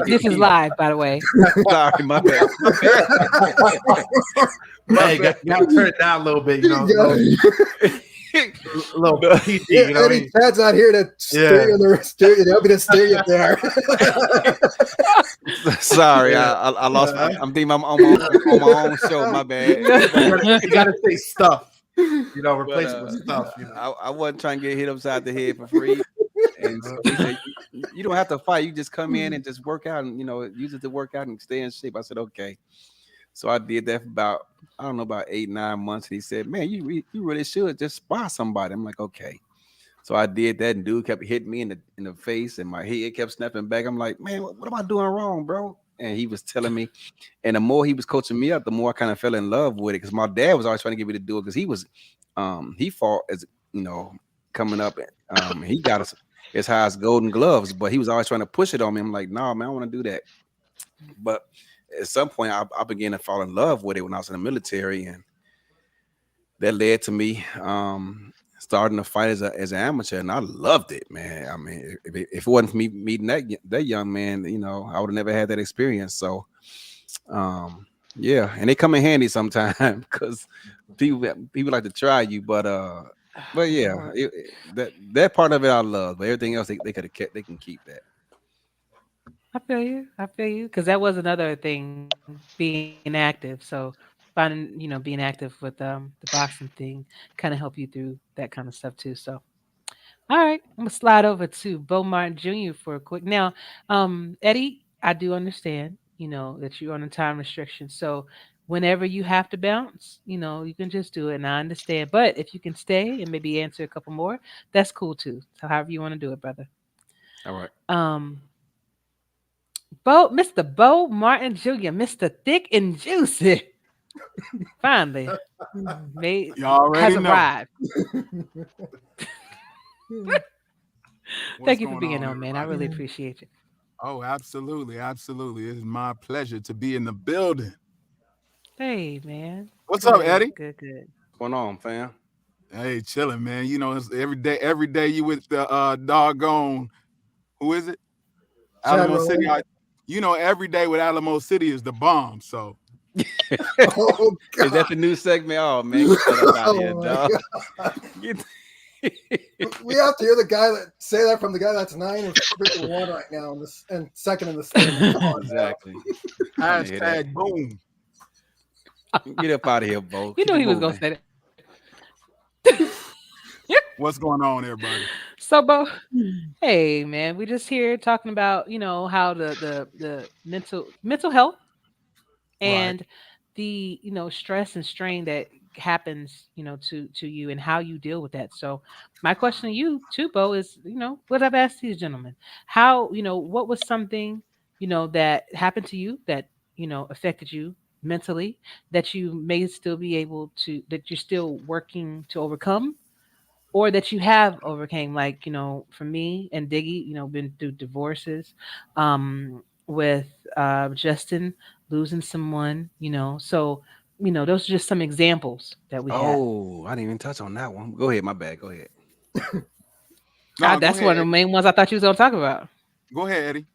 This is live, by the way. sorry, my bad. Hey, got to turn it down a little bit, You got it. a little PG, Yeah, you know what I Eddie, mean? Chad's not here to steer you in the steer you. They'll be to steer you up there. Sorry, I lost. I'm thinking I'm on my own show. My bad. You got to say stuff, But replace it with stuff. I wasn't trying to get hit upside the head for free. And so he said, you don't have to fight. You just come in and just work out and, use it to work out and stay in shape. I said, okay. So I did that for about, I don't know, about 8-9 months. And he said, man, you really should just spar somebody. I'm like, okay. So I did that, and dude kept hitting me in the face, and my head kept snapping back. I'm like, man, what am I doing wrong, bro? And he was telling me, and the more he was coaching me up, the more I kind of fell in love with it, because my dad was always trying to get me to do it, because he fought as coming up. He got us as high as Golden Gloves, but he was always trying to push it on me. I'm like, nah, man, I want to do that. But at some point, I began to fall in love with it when I was in the military, and that led to me starting to fight as an amateur, and I loved it, man. I mean, if it wasn't for me meeting that young man, I would have never had that experience. So, yeah, and they come in handy sometimes because people like to try you, but yeah, that part of it I love, but everything else they could have kept. They can keep that. I feel you. I feel you. Because that was another thing, being active. So finding, being active with the boxing thing kind of help you through that kind of stuff too. So, all right, I'm gonna slide over to Bo Martin Jr. for a quick. Now, Eddie, I do understand, that you're on a time restriction. So, whenever you have to bounce, you can just do it, and I understand. But if you can stay and maybe answer a couple more, that's cool too. So, however you want to do it, brother. All right. Um, Mr. Bo Martin Jr., Mr. Thick and Juicy, finally made You already has know. arrived. What's Thank you for going being on, on, man. I really everybody? appreciate you. Oh, absolutely, absolutely. It is my pleasure to be in the building. Hey, man. What's up, Good, Eddie? good, good. What's going on, fam? Hey, chilling, man. You know, it's every day you with the doggone, who is it? Chad Alamo City. Rowan. Every day with Alamo City is the bomb. So Oh Is that God. the new segment? Oh man, get that up out of here, Oh my dog. God. Get- We have to hear the guy that say that from the guy that's 9-1 right now and second in the standings. Come on, now. exactly. I want to hear that. hashtag boom. Get up out of here, Bo. You Keep knew it he was gonna moving. say that. What's going on, everybody? So, Bo, hey, man, we just here talking about how the mental health Right. and the stress and strain that happens to you and how you deal with that. So my question to you too, Bo, is what I've asked these gentlemen, how what was something that happened to you that affected you mentally, that you may still be able to, that you're still working to overcome, or that you have overcame, like for me and Diggy, been through divorces, with Justin losing someone, so those are just some examples that we have. Oh, I didn't even touch on that one. Go ahead, my bad. Go ahead. No, go That's ahead, one of the Eddie. main ones I thought you was gonna talk about. Go ahead, Eddie.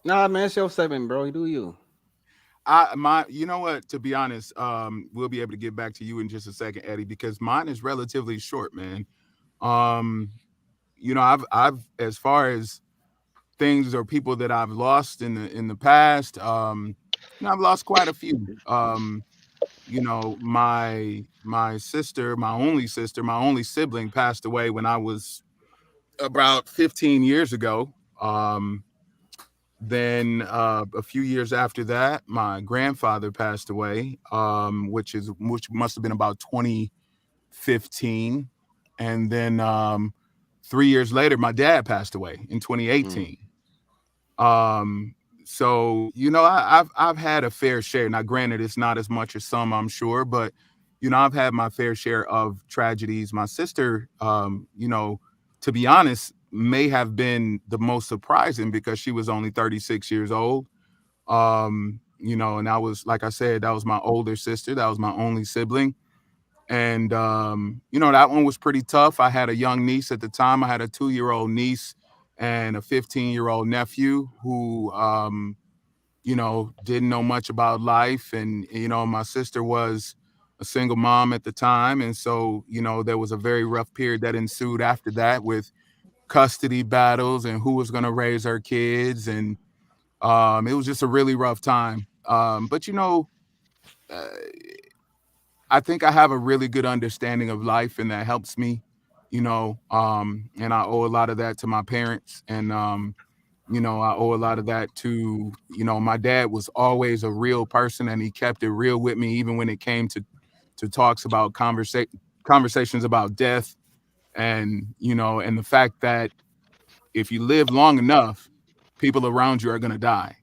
Nah, man, it's your segment, bro. You do you. You know what? To be honest, we'll be able to get back to you in just a second, Eddie, because mine is relatively short, man. Um, I've as far as things or people that I've lost in the past, I've lost quite a few. My sister, my only sister, my only sibling passed away when I was about 15 years ago. Then a few years after that, my grandfather passed away, which must have been about 2015. And then 3 years later, my dad passed away in Mm. 2018. Um, so I've had a fair share. Now, granted, it's not as much as some, I'm sure, but I've had my fair share of tragedies. My sister, to be honest, may have been the most surprising because she was only 36 years old. And that was, like I said, that was my older sister. That was my only sibling. And that one was pretty tough. I had a young niece at the time. I had a 2-year-old niece and a 15-year-old nephew who didn't know much about life. And my sister was a single mom at the time, and so there was a very rough period that ensued after that with custody battles and who was going to raise her kids. And it was just a really rough time. But uh, I think I have a really good understanding of life, and that helps me, and I owe a lot of that to my parents. And, I owe a lot of that to, my dad was always a real person, and he kept it real with me, even when it came to talks about conversations about death. And, and the fact that if you live long enough, people around you are going to die.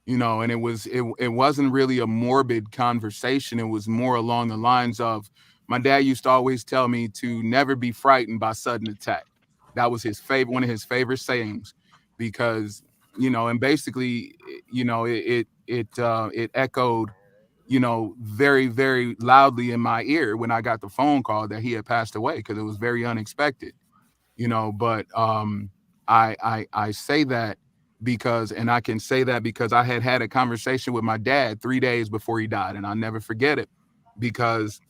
And it wasn't really a morbid conversation. It was more along the lines of, my dad used to always tell me to never be frightened by sudden attack. That was his favorite, one of his favorite sayings, because and basically, it echoed, very, very loudly in my ear when I got the phone call that he had passed away, because it was very unexpected. But I say that because, and I can say that because I had had a conversation with my dad 3 days before he died, and I'll never forget it, because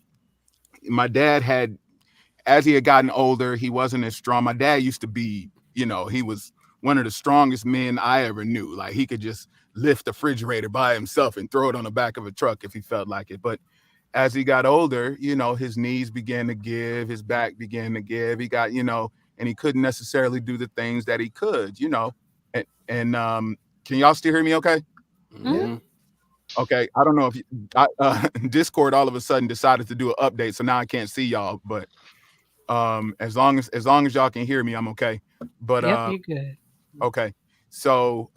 my dad had, as he had gotten older, he wasn't as strong. My dad used to be, he was one of the strongest men I ever knew. Like, he could just lift a refrigerator by himself and throw it on the back of a truck if he felt like it. But as he got older, his knees began to give, his back began to give. He got, and he couldn't necessarily do the things that he could, and can y'all still hear me okay? Yeah. Mm-hmm. Okay. I don't know if Discord all of a sudden decided to do an update, so now I can't see y'all, but as long as y'all can hear me, I'm okay. But Yep, you're good. okay. So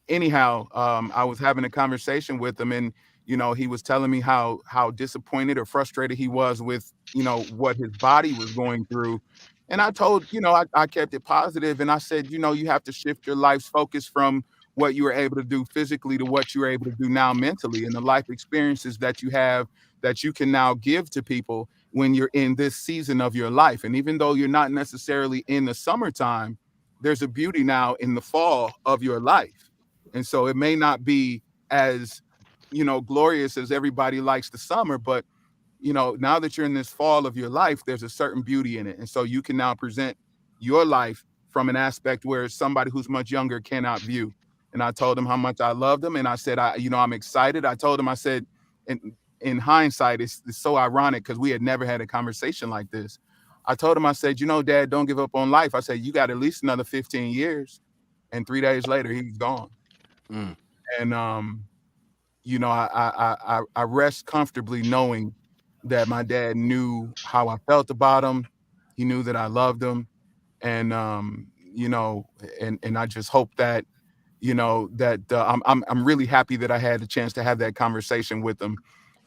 anyhow, I was having a conversation with him, and he was telling me how disappointed or frustrated he was with what his body was going through. And I told, I kept it positive, and I said, you have to shift your life's focus from what you were able to do physically to what you're able to do now mentally, and the life experiences that you have that you can now give to people when you're in this season of your life. And even though you're not necessarily in the summertime, there's a beauty now in the fall of your life. And so it may not be as, glorious as everybody likes the summer, but now that you're in this fall of your life, there's a certain beauty in it. And so you can now present your life from an aspect where somebody who's much younger cannot view. And I told him how much I loved him. And I said, I'm excited. I told him, I said, in hindsight, it's so ironic because we had never had a conversation like this. I told him, I said, Dad, don't give up on life. I said, you got at least another 15 years. And 3 days later, he was gone. Mm. And I rest comfortably knowing that my dad knew how I felt about him. He knew that I loved him, and and I just hope that that I'm really happy that I had the chance to have that conversation with him,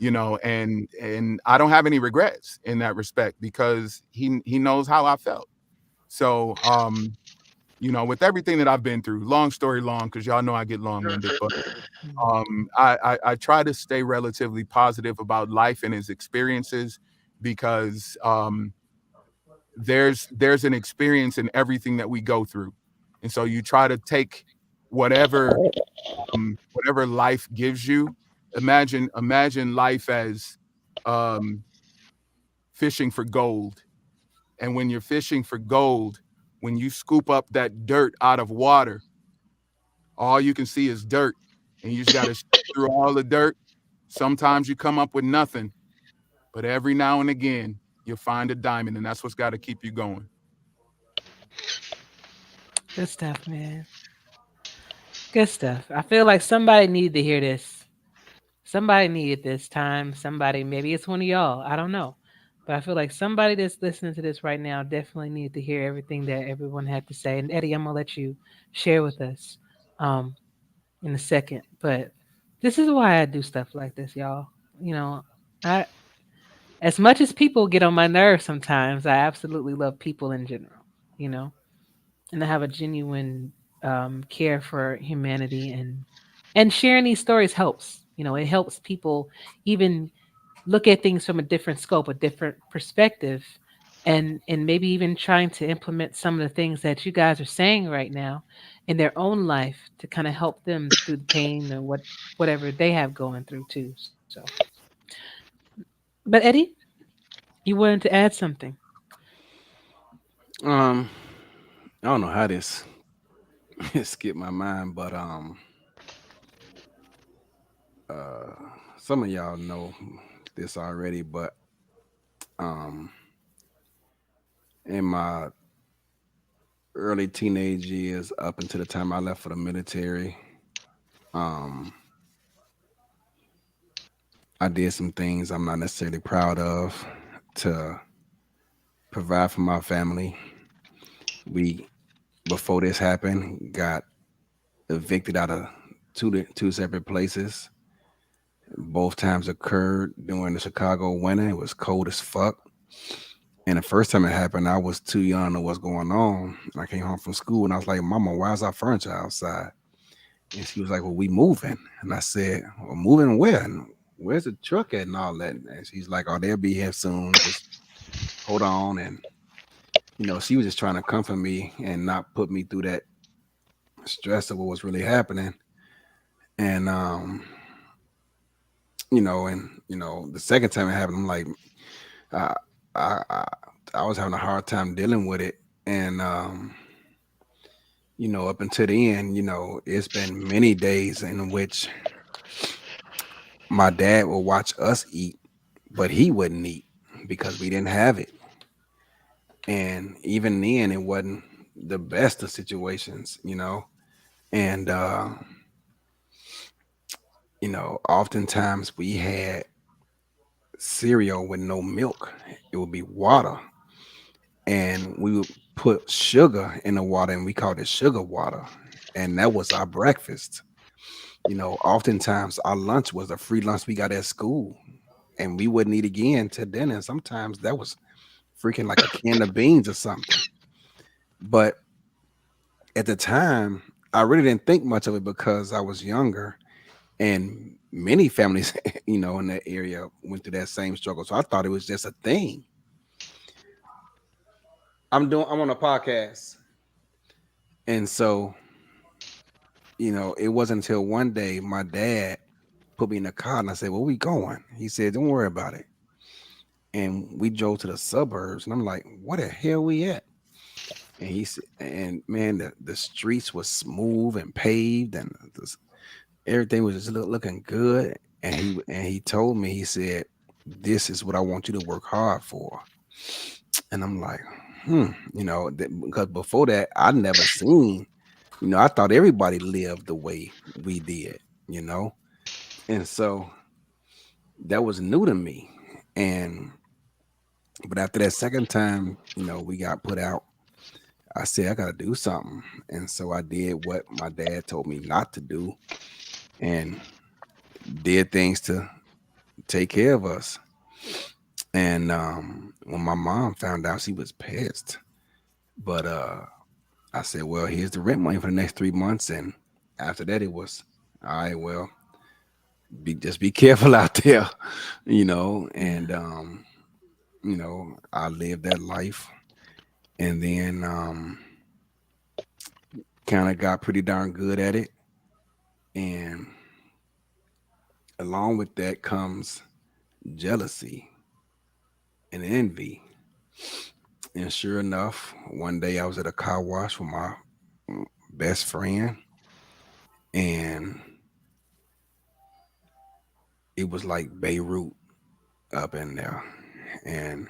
and I don't have any regrets in that respect because he knows how I felt. So with everything that I've been through, long story long, because y'all know I get long winded, but I try to stay relatively positive about life and its experiences because there's an experience in everything that we go through, and so you try to take whatever whatever life gives you. Imagine life as um, fishing for gold, and when you're fishing for gold, when you scoop up that dirt out of water, all you can see is dirt, and you just got to through all the dirt. Sometimes you come up with nothing, but every now and again you'll find a diamond, and that's what's got to keep you going. Good stuff, man. Good stuff. I feel like somebody needed to hear this. Somebody needed this time. Somebody, maybe it's one of y'all. I don't know. But I feel like somebody that's listening to this right now definitely needs to hear everything that everyone had to say. And Eddie, I'm gonna let you share with us um, in a second. But this is why I do stuff like this, y'all. You know, I as much as people get on my nerves sometimes, I absolutely love people in general. You know, and I have a genuine care for humanity, and sharing these stories helps. You know, it helps people even look at things from a different scope, a different perspective, and maybe even trying to implement some of the things that you guys are saying right now in their own life to kind of help them through the pain or whatever they have going through too. So, but Eddie, you wanted to add something. Um, I don't know how this skipped my mind, but uh, some of y'all know this already, but um, in my early teenage years, up until the time I left for the military, um, I did some things I'm not necessarily proud of to provide for my family. We, before this happened, got evicted out of two separate places. Both times occurred during the Chicago winter. It was cold as fuck. And the first time it happened, I was too young to know what's going on. And I came home from school and I was like, Mama, why is our furniture outside? And she was like, Well, we moving. And I said, Well, moving where? And where's the truck at and all that? And she's like, Oh, they'll be here soon. Just hold on. And, she was just trying to comfort me and not put me through that stress of what was really happening. And, the second time it happened, I'm like, I, I, I, I was having a hard time dealing with it. And, up until the end, it's been many days in which my dad will watch us eat, but he wouldn't eat because we didn't have it. And even then, it wasn't the best of situations. And, oftentimes we had cereal with no milk, it would be water. And we would put sugar in the water and we called it sugar water. And that was our breakfast. Oftentimes our lunch was a free lunch we got at school and we wouldn't eat again till dinner. Sometimes that was freaking like a can of beans or something. But at the time, I really didn't think much of it because I was younger and many families, in that area went through that same struggle. So I thought it was just a thing. I'm on a podcast. And so, it wasn't until one day my dad put me in the car and I said, Where we going? He said, Don't worry about it. And we drove to the suburbs and I'm like, What the hell we at? And he said, and man, the streets was smooth and paved and everything was just looking good. And he told me, he said, This is what I want you to work hard for. And I'm like, because before that, I never seen, I thought everybody lived the way we did, you know. And so that was new to me. And but after that second time, we got put out, I said I gotta do something. And so I did what my dad told me not to do and did things to take care of us. And when my mom found out, she was pissed. But I said, Well, here's the rent money for the next 3 months. And after that it was all right, well, just be careful out there, and I lived that life and then kind of got pretty darn good at it. And along with that comes jealousy and envy. And sure enough, one day I was at a car wash with my best friend, and it was like Beirut up in there. And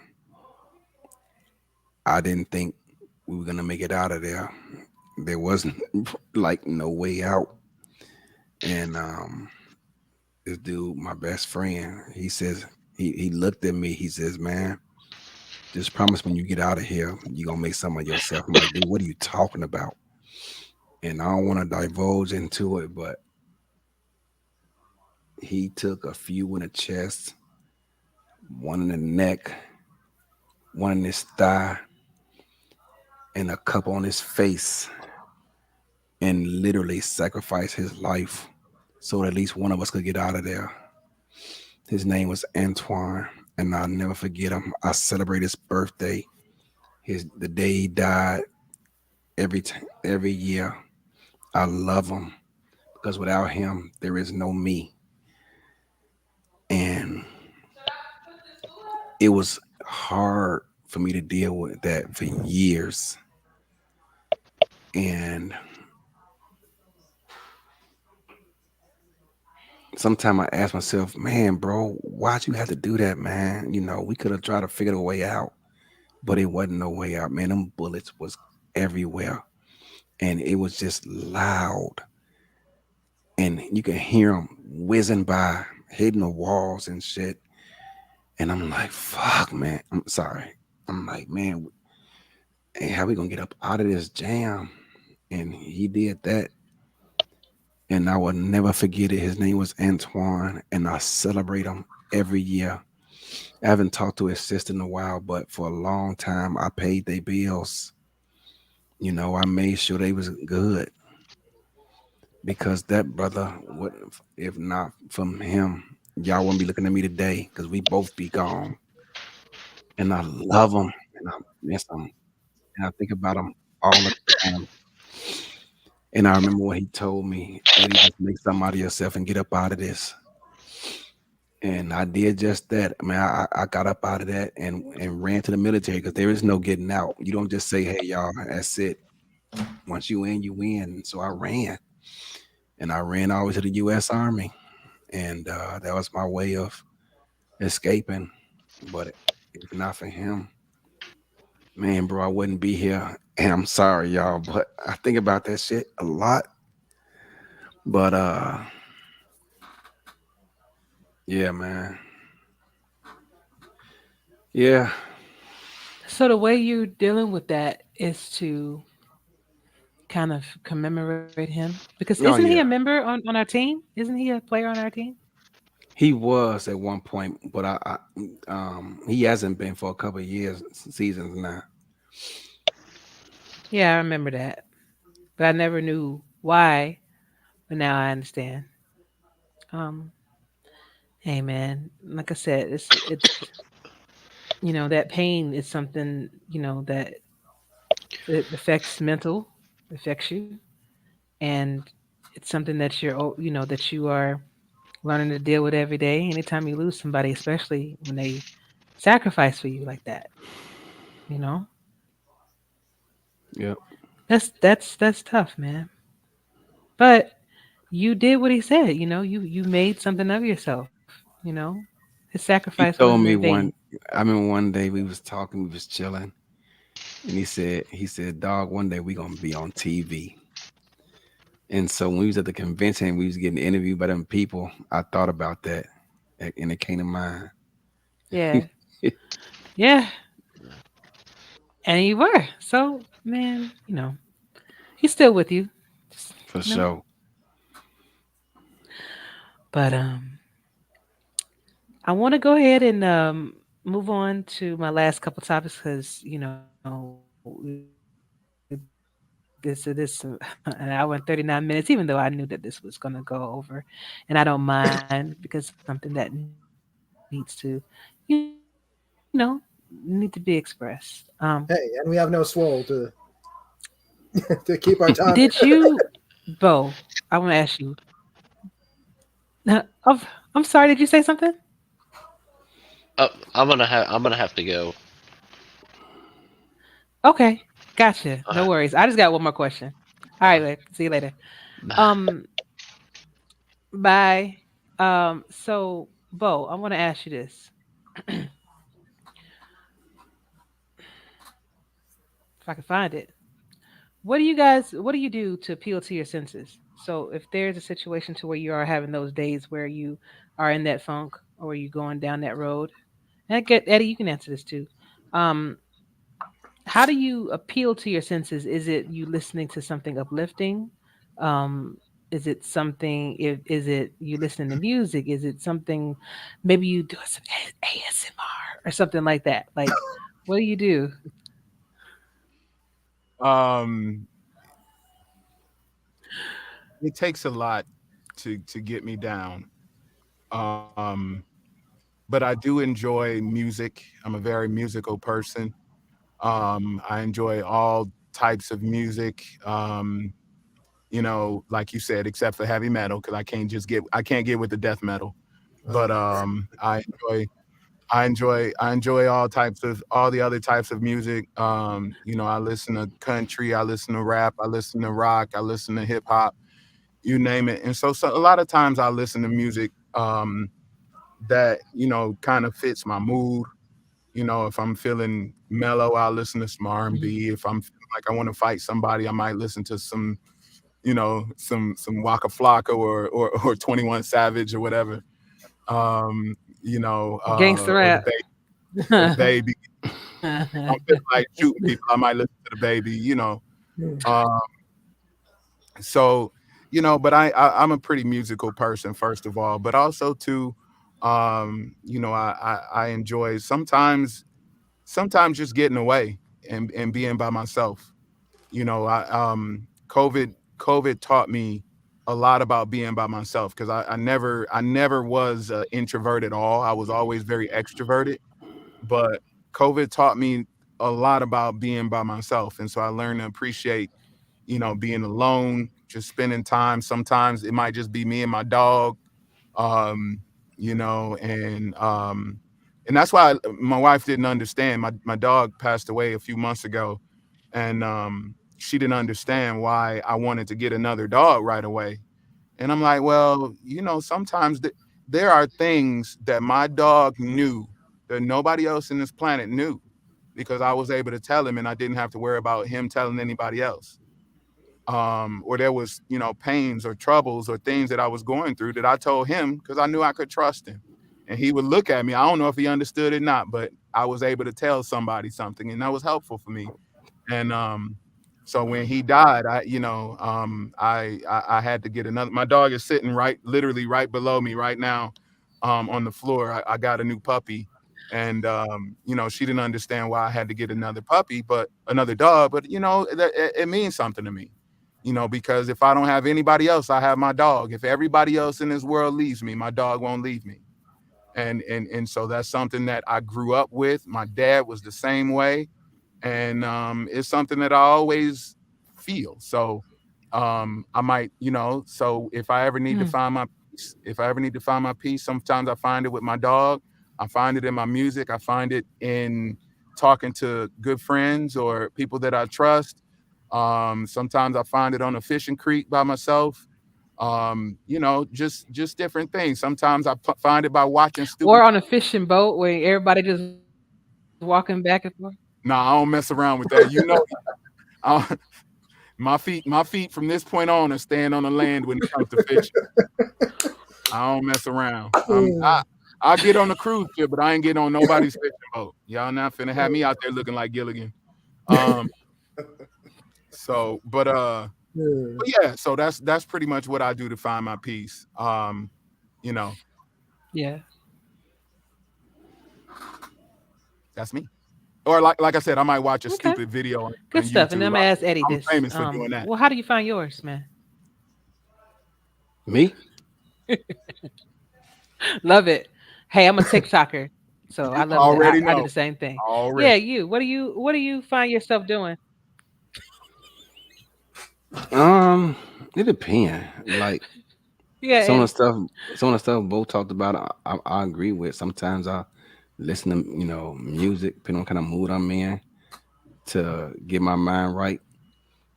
I didn't think we were gonna make it out of there. There wasn't like no way out. And this dude, my best friend, he says he looked at me. He says, "Man, Just promise when you get out of here, you're gonna make some of yourself. I'm like, dude, what are you talking about? And I don't want to divulge into it, but he took a few in the chest, one in the neck, one in his thigh, and a couple on his face, and literally sacrificed his life so that at least one of us could get out of there. His name was Antoine, and I'll never forget him. I celebrate his birthday, the day he died, every year. I love him because without him, there is no me. And it was hard for me to deal with that for years. And sometimes I ask myself, man, bro, why'd you have to do that, man? We could have tried to figure a way out, but it wasn't no way out, man. Them bullets was everywhere, and it was just loud, and you can hear them whizzing by, hitting the walls and shit. And I'm like, fuck, man. I'm sorry. I'm like, man, hey, how we gonna get up out of this jam? And he did that. And I will never forget it. His name was Antoine, and I celebrate him every year. I haven't talked to his sister in a while, but for a long time, I paid their bills. I made sure they was good because that brother would, if not from him, y'all wouldn't be looking at me today because we both be gone. And I love him, and I miss him, and I think about him all the time. And I remember when he told me, Eddie, just make something out of yourself and get up out of this. And I did just that. I mean, I got up out of that and ran to the military because there is no getting out. You don't just say, hey, y'all, that's it. Once you in, you win. So I ran. And I ran all the way to the U.S. Army. And that was my way of escaping. But if not for him, man, bro, I wouldn't be here. And I'm sorry, y'all, but I think about that shit a lot. But yeah, man. Yeah. So the way you're dealing with that is to kind of commemorate him because isn't Oh he a yeah. member on our team? Isn't he a player on our team? He was at one point, but he hasn't been for a couple of years, seasons now. Yeah, I remember that, but I never knew why. But now I understand. Um, hey man, like I said, it's that pain is something that it affects mental, affects you, and it's something that that you are learning to deal with every day. Anytime you lose somebody, especially when they sacrifice for you like that, you know, Yep. that's tough, man. But you did what he said. You made something of yourself. His sacrifice He wasn't in told me vain. I remember one day we was talking, we was chilling, and he said, dog, one day we gonna be on TV. And so when we was at the convention, we was getting interviewed by them people. I thought about that, and it came to mind. Yeah, yeah, and you were. So, man, he's still with you. Just, For you know. sure. But I want to go ahead and move on to my last couple topics because this an hour and 39 minutes. Even though I knew that this was going to go over, and I don't mind because it's something that needs to, need to be expressed. Hey, and we have no swole to to keep our Did time. you, Bo? I want to ask you. I'm I'm sorry. Did you say something? I'm gonna have to go. Okay, gotcha. Uh, No worries. I just got one more question. All right, see you later. Um, bye. So Bo, I want to ask you this. If I can find it. What do you do to appeal to your senses? So if there's a situation to where you are having those days where you are in that funk or you going down that road, and I get Eddie, you can answer this too. Um, how do you appeal to your senses? Is it you listening to something uplifting? Um, is it something? Is it you listening to music? Is it something? Maybe you do some ASMR or something like that. Like, what do you do? Um, it takes a lot to get me down. Um, but I do enjoy music. I'm a very musical person. I enjoy all types of music. Like you said, except for heavy metal, because I can't get with the death metal. But I enjoy all the other types of music. I listen to country, I listen to rap, I listen to rock, I listen to hip hop, you name it. And so a lot of times I listen to music that kind of fits my mood. If I'm feeling mellow, I'll listen to some Mhm. R&B. If I'm feeling like I want to fight somebody, I might listen to some Waka Flocka or 21 Savage or whatever. Gangster Or rap. the baby. I'm feeling like shooting people, I might listen to the baby. Um, so, but I'm a pretty musical person, first of all, but also too, I enjoy sometimes just getting away and being by myself. COVID taught me a lot about being by myself because I never was an introvert at all. I was always very extroverted, but COVID taught me a lot about being by myself, and so I learned to appreciate being alone, just spending time. Sometimes it might just be me and my dog, um, and that's why my wife didn't understand. My dog passed away a few months ago, and she didn't understand why I wanted to get another dog right away. And I'm like, well, sometimes there are things that my dog knew that nobody else in this planet knew because I was able to tell him, and I didn't have to worry about him telling anybody else. Or there was, pains or troubles or things that I was going through that I told him because I knew I could trust him. And he would look at me. I don't know if he understood it or not, but I was able to tell somebody something, and that was helpful for me. And so when he died, I had to get another. My dog is sitting literally right below me right now, on the floor. I got a new puppy, and she didn't understand why I had to get another puppy, but another dog. But it means something to me, because if I don't have anybody else, I have my dog. If everybody else in this world leaves me, my dog won't leave me. And so that's something that I grew up with. My dad was the same way, and it's something that I always feel. So I might, so if I ever need to Hmm. find my peace, sometimes I find it with my dog. I find it in my music. I find it in talking to good friends or people that I trust. Sometimes I find it on a fishing creek by myself. Just different things. Sometimes find it by watching Or stupid. on a fishing boat where everybody just walking back and forth. Nah, I don't mess around with that. I, my feet from this point on are staying on the land when it comes to fishing. I don't mess around. I get on a cruise ship, but I ain't getting on nobody's fishing boat. Y'all not finna have me out there looking like Gilligan. Um, so but yeah, so that's pretty much what I do to find my peace. You know, Yeah. that's me. Or like I said, I might watch a Okay. stupid video Good on stuff. And YouTube. I'm gonna ask Eddie I'm this. famous for doing that. Well, how do you find yours, man? Me? Love it. Hey, I'm a TikToker, so I You love that. I, already I do know. the same thing. Already. Yeah, you. What do you find yourself doing? Um, it depends. Like Yeah, some of the Eddie. stuff, some of the stuff both talked about, I agree with. Sometimes I listen to music, depending on kind of mood I'm in, to get my mind right.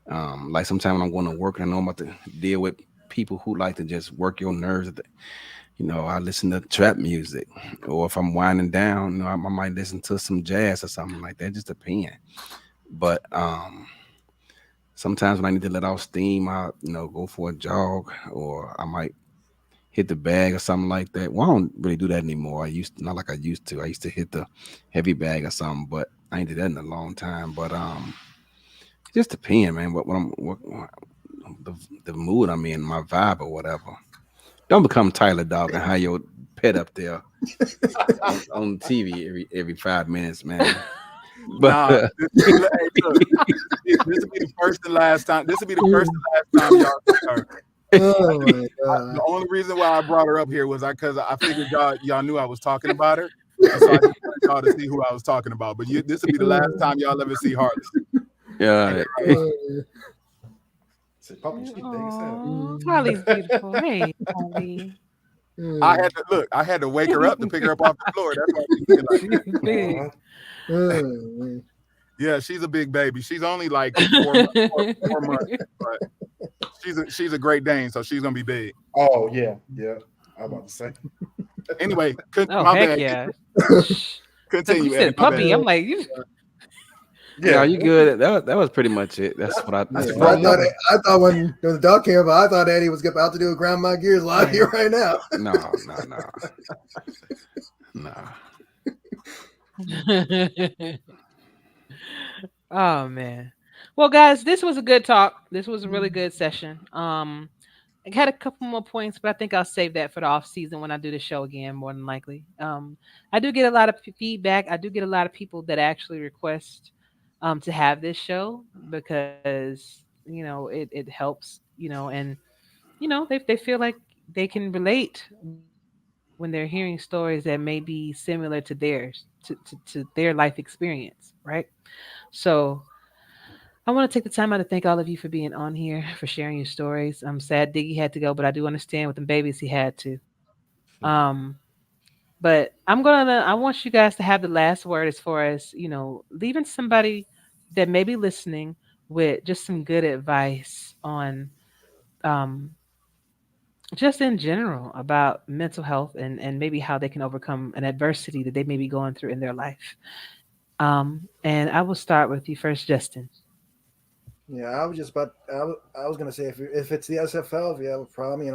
Like sometimes when I'm going to work and I know I'm about to deal with people who like to just work your nerves. I listen to trap music, or if I'm winding down, I might listen to some jazz or something like that. Just depends. But sometimes when I need to let off steam, I go for a jog, or I might hit the bag or something like that. Well, I don't really do that anymore. Not like I used to. I used to hit the heavy bag or something, but I ain't did that in a long time, but it just depends, man. What the the mood I'm in, my vibe or whatever. Don't become Tyler Dog and have your pet up there on TV every 5 minutes, man. But Nah, hey, look, this will be the first and last time. This will be the first and last time y'all see her. Oh my The god. only reason why I brought her up here was because I figured y'all knew I was talking about her, and so I just wanted y'all to see who I was talking about. But this will be the last time y'all ever see Harley. yeah, Say, Puppy, she big as hell. Oh, Holly's beautiful. Hey, Holly. I had to look. I had to wake her up to pick her up off the floor. That's why she's looking like that. She's big. Uh-huh. Yeah, she's a big baby. She's only like 4 months, but she's a Great Dane, so she's gonna be big. Oh yeah, yeah. I'm about to say. Anyway, Oh, my heck bad. yeah. Continue. You Eddie, said my puppy. bad. I'm like, you. yeah. You good? That was pretty much it. That's what I. That's That's a what grown I woman. I thought when the dog came up, I thought Eddie was about to do a Grandma Gears live here right now. no. Oh man. Well, guys, this was a good talk. This was a really good session. I had a couple more points, but I think I'll save that for the off season when I do the show again, more than likely. I do get a lot of feedback. I do get a lot of people that actually request to have this show because it helps, they feel like they can relate when they're hearing stories that may be similar to theirs, to their life experience, right? So I want to take the time out to thank all of you for being on here, for sharing your stories. I'm sad Diggy had to go, but I do understand with the babies he had to. But I want you guys to have the last word as far as, leaving somebody that may be listening with just some good advice on um, just in general about mental health and maybe how they can overcome an adversity that they may be going through in their life. And I will start with you first, Justin. Yeah, I was just about. I was gonna say if it's the SFL, if you have a problem, you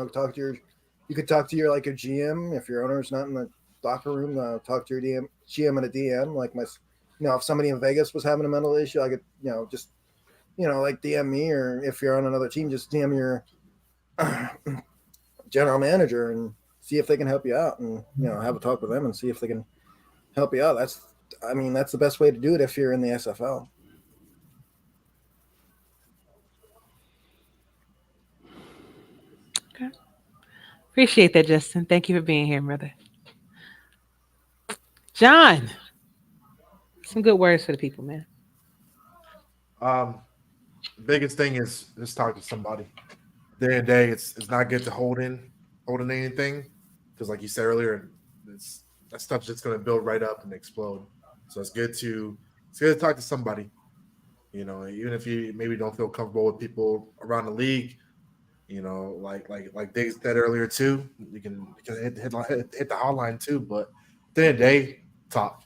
could talk to your like your GM if your owner's not in the locker room. Talk to your GM and a DM. Like if somebody in Vegas was having a mental issue, I could just like DM me, or if you're on another team, just DM your general manager and see if they can help you out, and have a talk with them and see if they can help you out. That's the best way to do it if you're in the SFL. Okay. Appreciate that, Justin. Thank you for being here, brother. John, some good words for the people, man. Um, biggest thing is just talk to somebody. Day and day, it's not good to holding anything because, like you said earlier, it's that stuff's just going to build right up and explode. So it's good to talk to somebody. Even if you maybe don't feel comfortable with people around the league, like Diggs said earlier too, you can hit the hotline too. But at the end of the day, talk.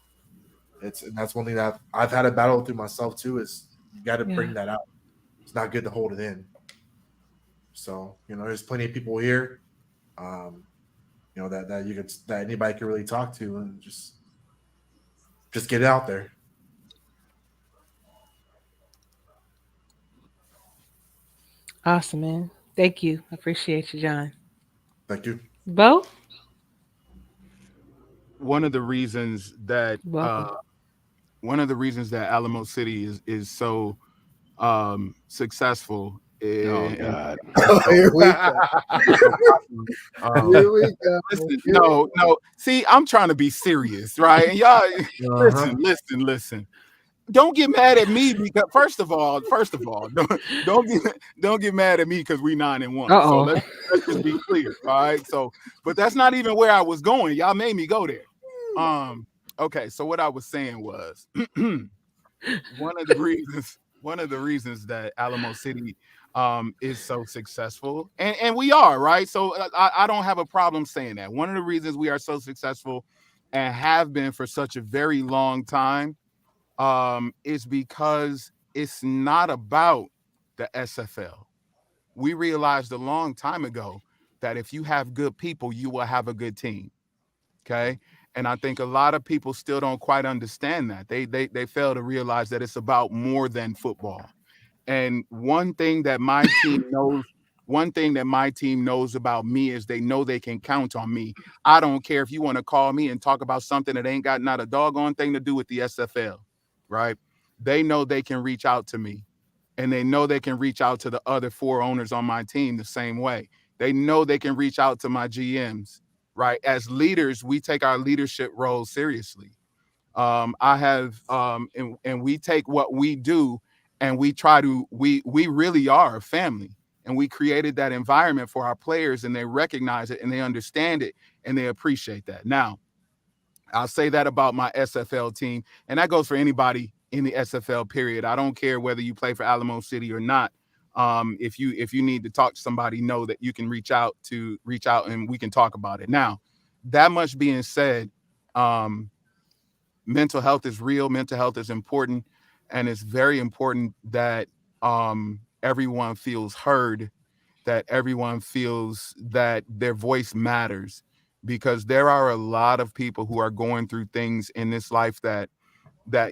And that's one thing that I've had a battle through myself too. Is you got to Yeah. bring that out. It's not good to hold it in. So there's plenty of people here, um, that anybody can really talk to, and just get it out there. Awesome, man. Thank you. I appreciate you, John. Thank you. Bo, One of the reasons that welcome. Alamo City is so successful Oh and God. Oh, here we go. um, Here we go. listen, no. See, I'm trying to be serious, right? And y'all, Uh-huh. listen. Don't get mad at me because first of all, don't get mad at me because we 9-1. So Uh-oh. let's just be clear, all right? So, but that's not even where I was going. Y'all made me go there. Okay. So what I was saying was one of the reasons that Alamo City is so successful, and we are, right? So I don't have a problem saying that. One of the reasons we are so successful and have been for such a very long time is because it's not about the SFL. We realized a long time ago that if you have good people, you will have a good team. Okay. And I think a lot of people still don't quite understand that. They fail to realize that it's about more than football. And one thing that my team knows about me is they know they can count on me. I don't care if you want to call me and talk about something that ain't got not a doggone thing to do with the SFL, right? They know they can reach out to me, and they know they can reach out to the other four owners on my team the same way. They know they can reach out to my GMs, right? As leaders, we take our leadership role seriously. I have and we take what we do, and we try to we really are a family, and we created that environment for our players, and they recognize it and they understand it and they appreciate that. Now, I'll say that about my SFL team, and that goes for anybody in the SFL period. I don't care whether you play for Alamo City or not. If you need to talk to somebody, know that you can reach out and we can talk about it. Now, that much being said, um, mental health is real, mental health is important, and it's very important that everyone feels heard, that everyone feels that their voice matters, because there are a lot of people who are going through things in this life that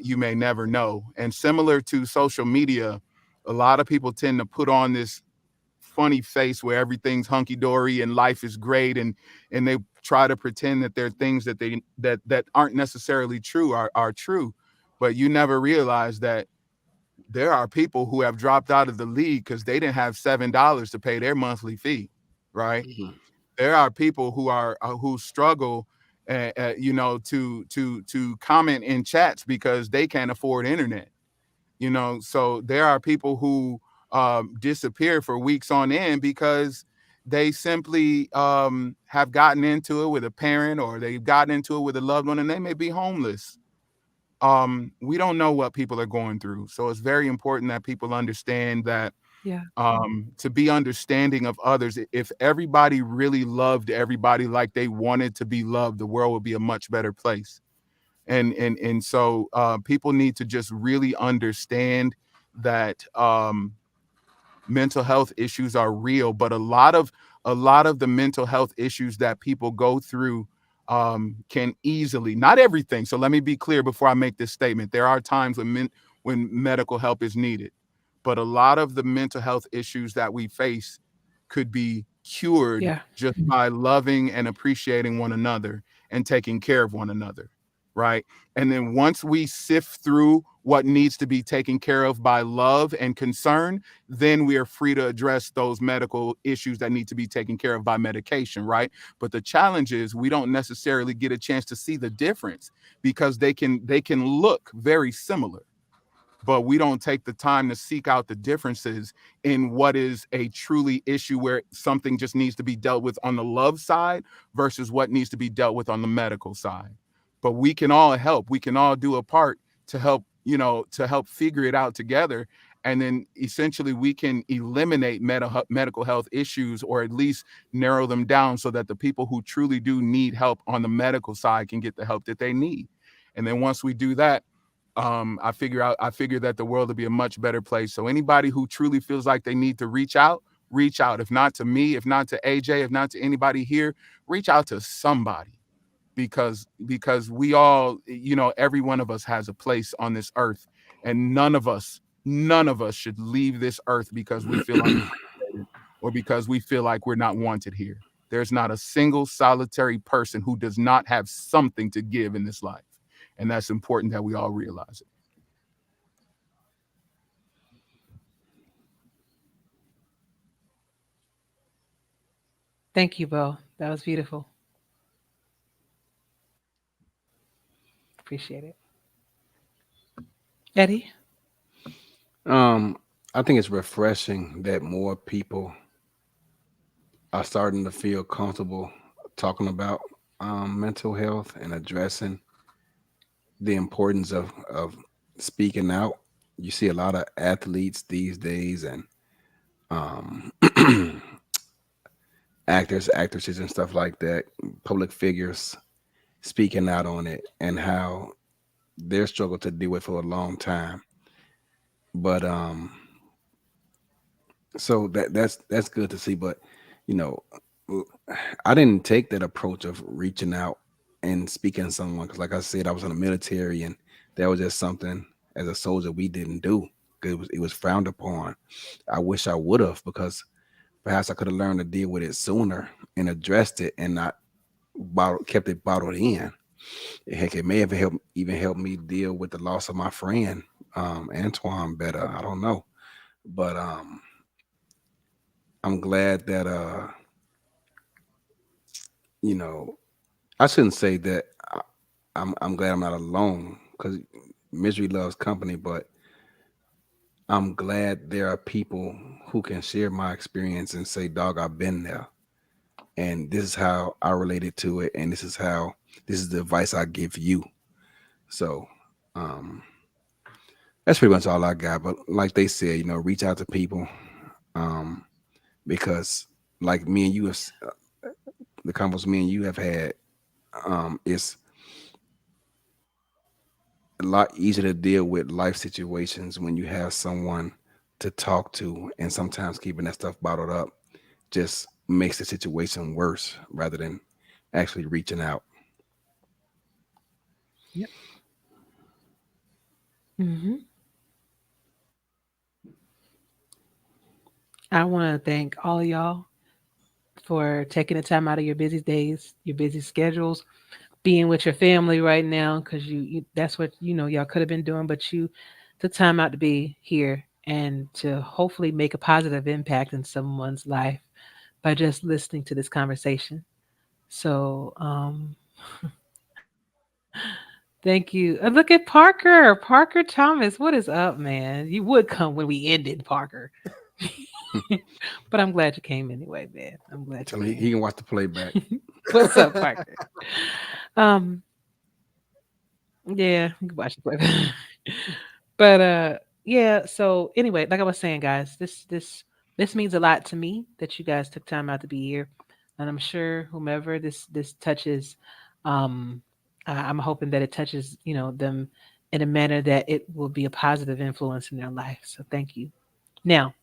you may never know. And similar to social media, a lot of people tend to put on this funny face where everything's hunky dory and life is great, and they try to pretend that there are things that that aren't necessarily true are true. But you never realize that there are people who have dropped out of the league because they didn't have $7 to pay their monthly fee, right? Mhm. There are people who are who struggle, to comment in chats because they can't afford internet. So there are people who disappear for weeks on end because they simply have gotten into it with a parent, or they've gotten into it with a loved one, and they may be homeless. We don't know what people are going through, so it's very important that people understand that, Yeah. to be understanding of others. If everybody really loved everybody like they wanted to be loved, the world would be a much better place. And so people need to just really understand that mental health issues are real, but a lot of the mental health issues that people go through can easily, not everything. So let me be clear before I make this statement. There are times when medical help is needed, but a lot of the mental health issues that we face could be cured Yeah. just by loving and appreciating one another and taking care of one another, right? And then once we sift through what needs to be taken care of by love and concern, then we are free to address those medical issues that need to be taken care of by medication, right? But the challenge is we don't necessarily get a chance to see the difference, because they can look very similar, but we don't take the time to seek out the differences in what is a truly issue where something just needs to be dealt with on the love side versus what needs to be dealt with on the medical side. But we can all help. We can all do a part to help, to help figure it out together. And then essentially we can eliminate medical health issues, or at least narrow them down, so that the people who truly do need help on the medical side can get the help that they need. And then once we do that, I figure that the world will be a much better place. So anybody who truly feels like they need to reach out, reach out. If not to me, if not to AJ, if not to anybody here, reach out to somebody, because we all, every one of us has a place on this earth, and none of us should leave this earth because we feel unappreciated, or because we feel like we're not wanted here. There's not a single solitary person who does not have something to give in this life. And that's important that we all realize it. Thank you, Bo. That was beautiful. Appreciate it. Eddie? Um, I think it's refreshing that more people are starting to feel comfortable talking about mental health and addressing the importance of speaking out. You see a lot of athletes these days, and um, actors, actresses, and stuff like that, public figures speaking out on it and how they're struggled to deal with for a long time. But so that's good to see. But you know, I didn't take that approach of reaching out and speaking to someone. Because, like I said, I was in the military, and that was just something as a soldier we didn't do. 'Cause it was frowned upon. I wish I would have, because perhaps I could have learned to deal with it sooner and addressed it and not kept it bottled in. Heck, it may have helped me deal with the loss of my friend, Antoine, better. I don't know, but I'm glad that you know, I shouldn't say that. I'm glad I'm not alone, because misery loves company. But I'm glad there are people who can share my experience and say, "Dog, I've been there, and this is how I related to it, and this is the advice I give you." So, um, that's pretty much all I got. But like they said, reach out to people, um, because like me and you have the convos me and you have had, it's a lot easier to deal with life situations when you have someone to talk to, and sometimes keeping that stuff bottled up just makes the situation worse rather than actually reaching out. Yep. Hmm. I want to thank all of y'all for taking the time out of your busy days, your busy schedules, being with your family right now, because that's what y'all could have been doing, but you took time out to be here and to hopefully make a positive impact in someone's life by just listening to this conversation. So, thank you. Look at Parker Thomas. What is up, man? You would come when we ended, Parker. But I'm glad you came anyway, man. I'm glad you Tell him he, came. he can watch the playback. What's up, Parker? Um, yeah, you can watch the play. But yeah, so anyway, like I was saying, guys, this means a lot to me that you guys took time out to be here. And I'm sure whomever this touches, um I'm hoping that it touches, them in a manner that it will be a positive influence in their life. So thank you. Now,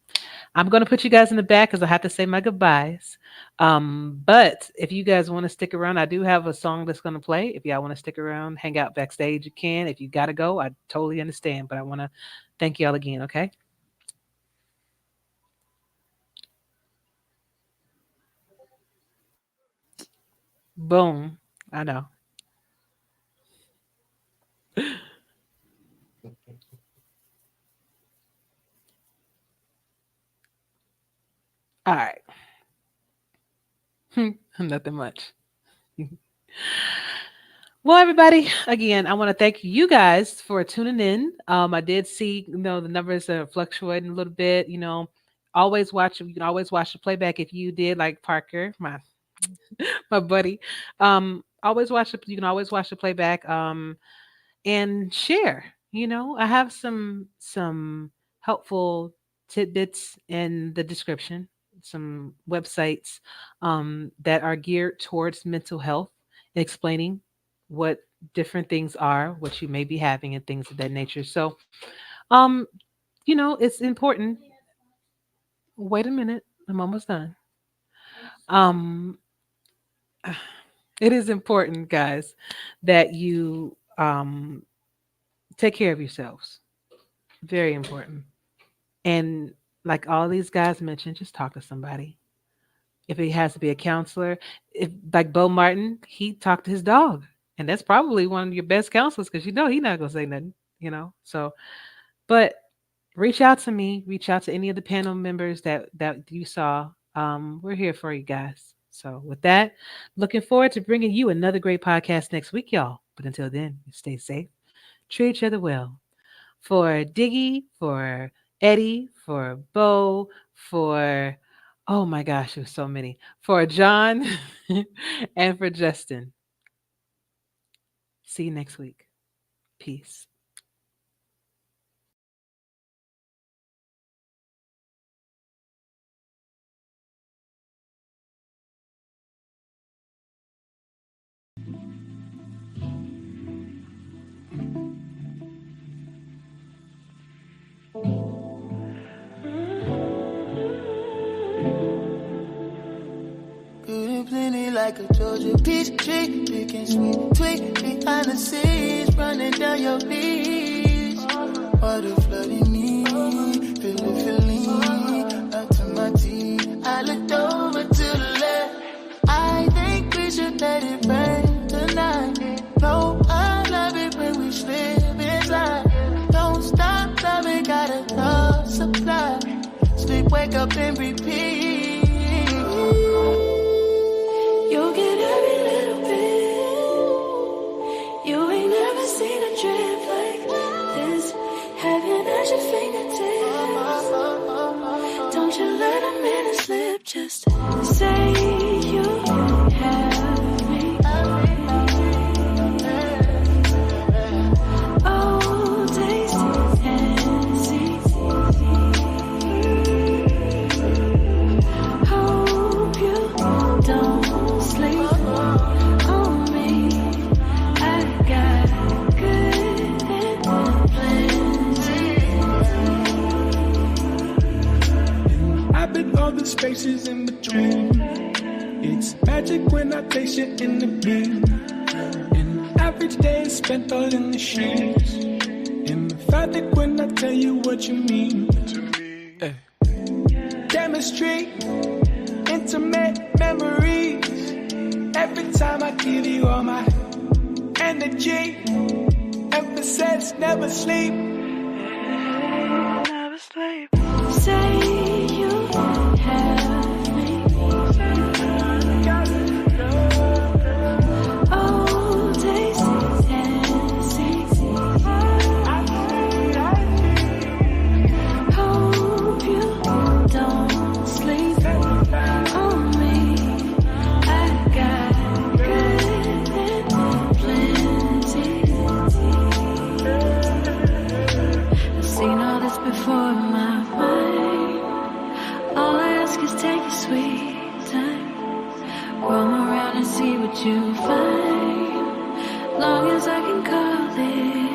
I'm going to put you guys in the back because I have to say my goodbyes. But if you guys want to stick around, I do have a song that's going to play. If y'all want to stick around, hang out backstage, you can. If you got to go, I totally understand. But I want to thank y'all again, okay? Boom. I know. All right. Nothing much. Well, everybody, again, I want to thank you guys for tuning in. I did see, the numbers are fluctuating a little bit. Always watch. You can always watch the playback if you did, like Parker, my buddy. Always watch the. You can always watch the playback. And share. I have some helpful tidbits in the description. Some websites that are geared towards mental health, and explaining what different things are, what you may be having, and things of that nature. So, um, it's important. Wait a minute, I'm almost done. Um, it is important, guys, that you take care of yourselves. Very important. And like all these guys mentioned, just talk to somebody. If it has to be a counselor, if like Bo Martin, he talked to his dog. And that's probably one of your best counselors because he's not gonna say nothing. So but reach out to me, reach out to any of the panel members that you saw. We're here for you guys. So with that, looking forward to bringing you another great podcast next week, y'all. But until then, stay safe, treat each other well, for Diggy, for Eddie, for Bo, for oh my gosh, there's so many. For John and for Justin. See you next week. Peace. Good and plenty like a Georgia peach tree. Big and sweet, tweet behind the scenes, running down your knees. Water flooding me, feeling up to my teeth. I looked over to the left. I think we should let it rain tonight. No, I love it when we slip inside. Don't stop loving, got enough supply. Sleep, wake up and repeat. You'll get every little bit. You ain't never seen a drip like this. Heaven at your fingertips. Don't you let a minute slip. Just say you have me. Oh, taste and see. Hope you don't sleep on me. I got good and plenty. I've been all the spaces in between. It's magic when I taste you in the beam. An average day is spent all in the sheets. Emphatic when I tell you what you mean to me. Chemistry, intimate memories. Every time I give you all my energy. Emphasis, never sleep. Never sleep. Say you have me. Oh, taste and see. Hope you don't sleep on me. I got good and plenty. I've seen all this before in my mind. All I ask is take your sweet time. Roam around and see what you find. Long as I can call it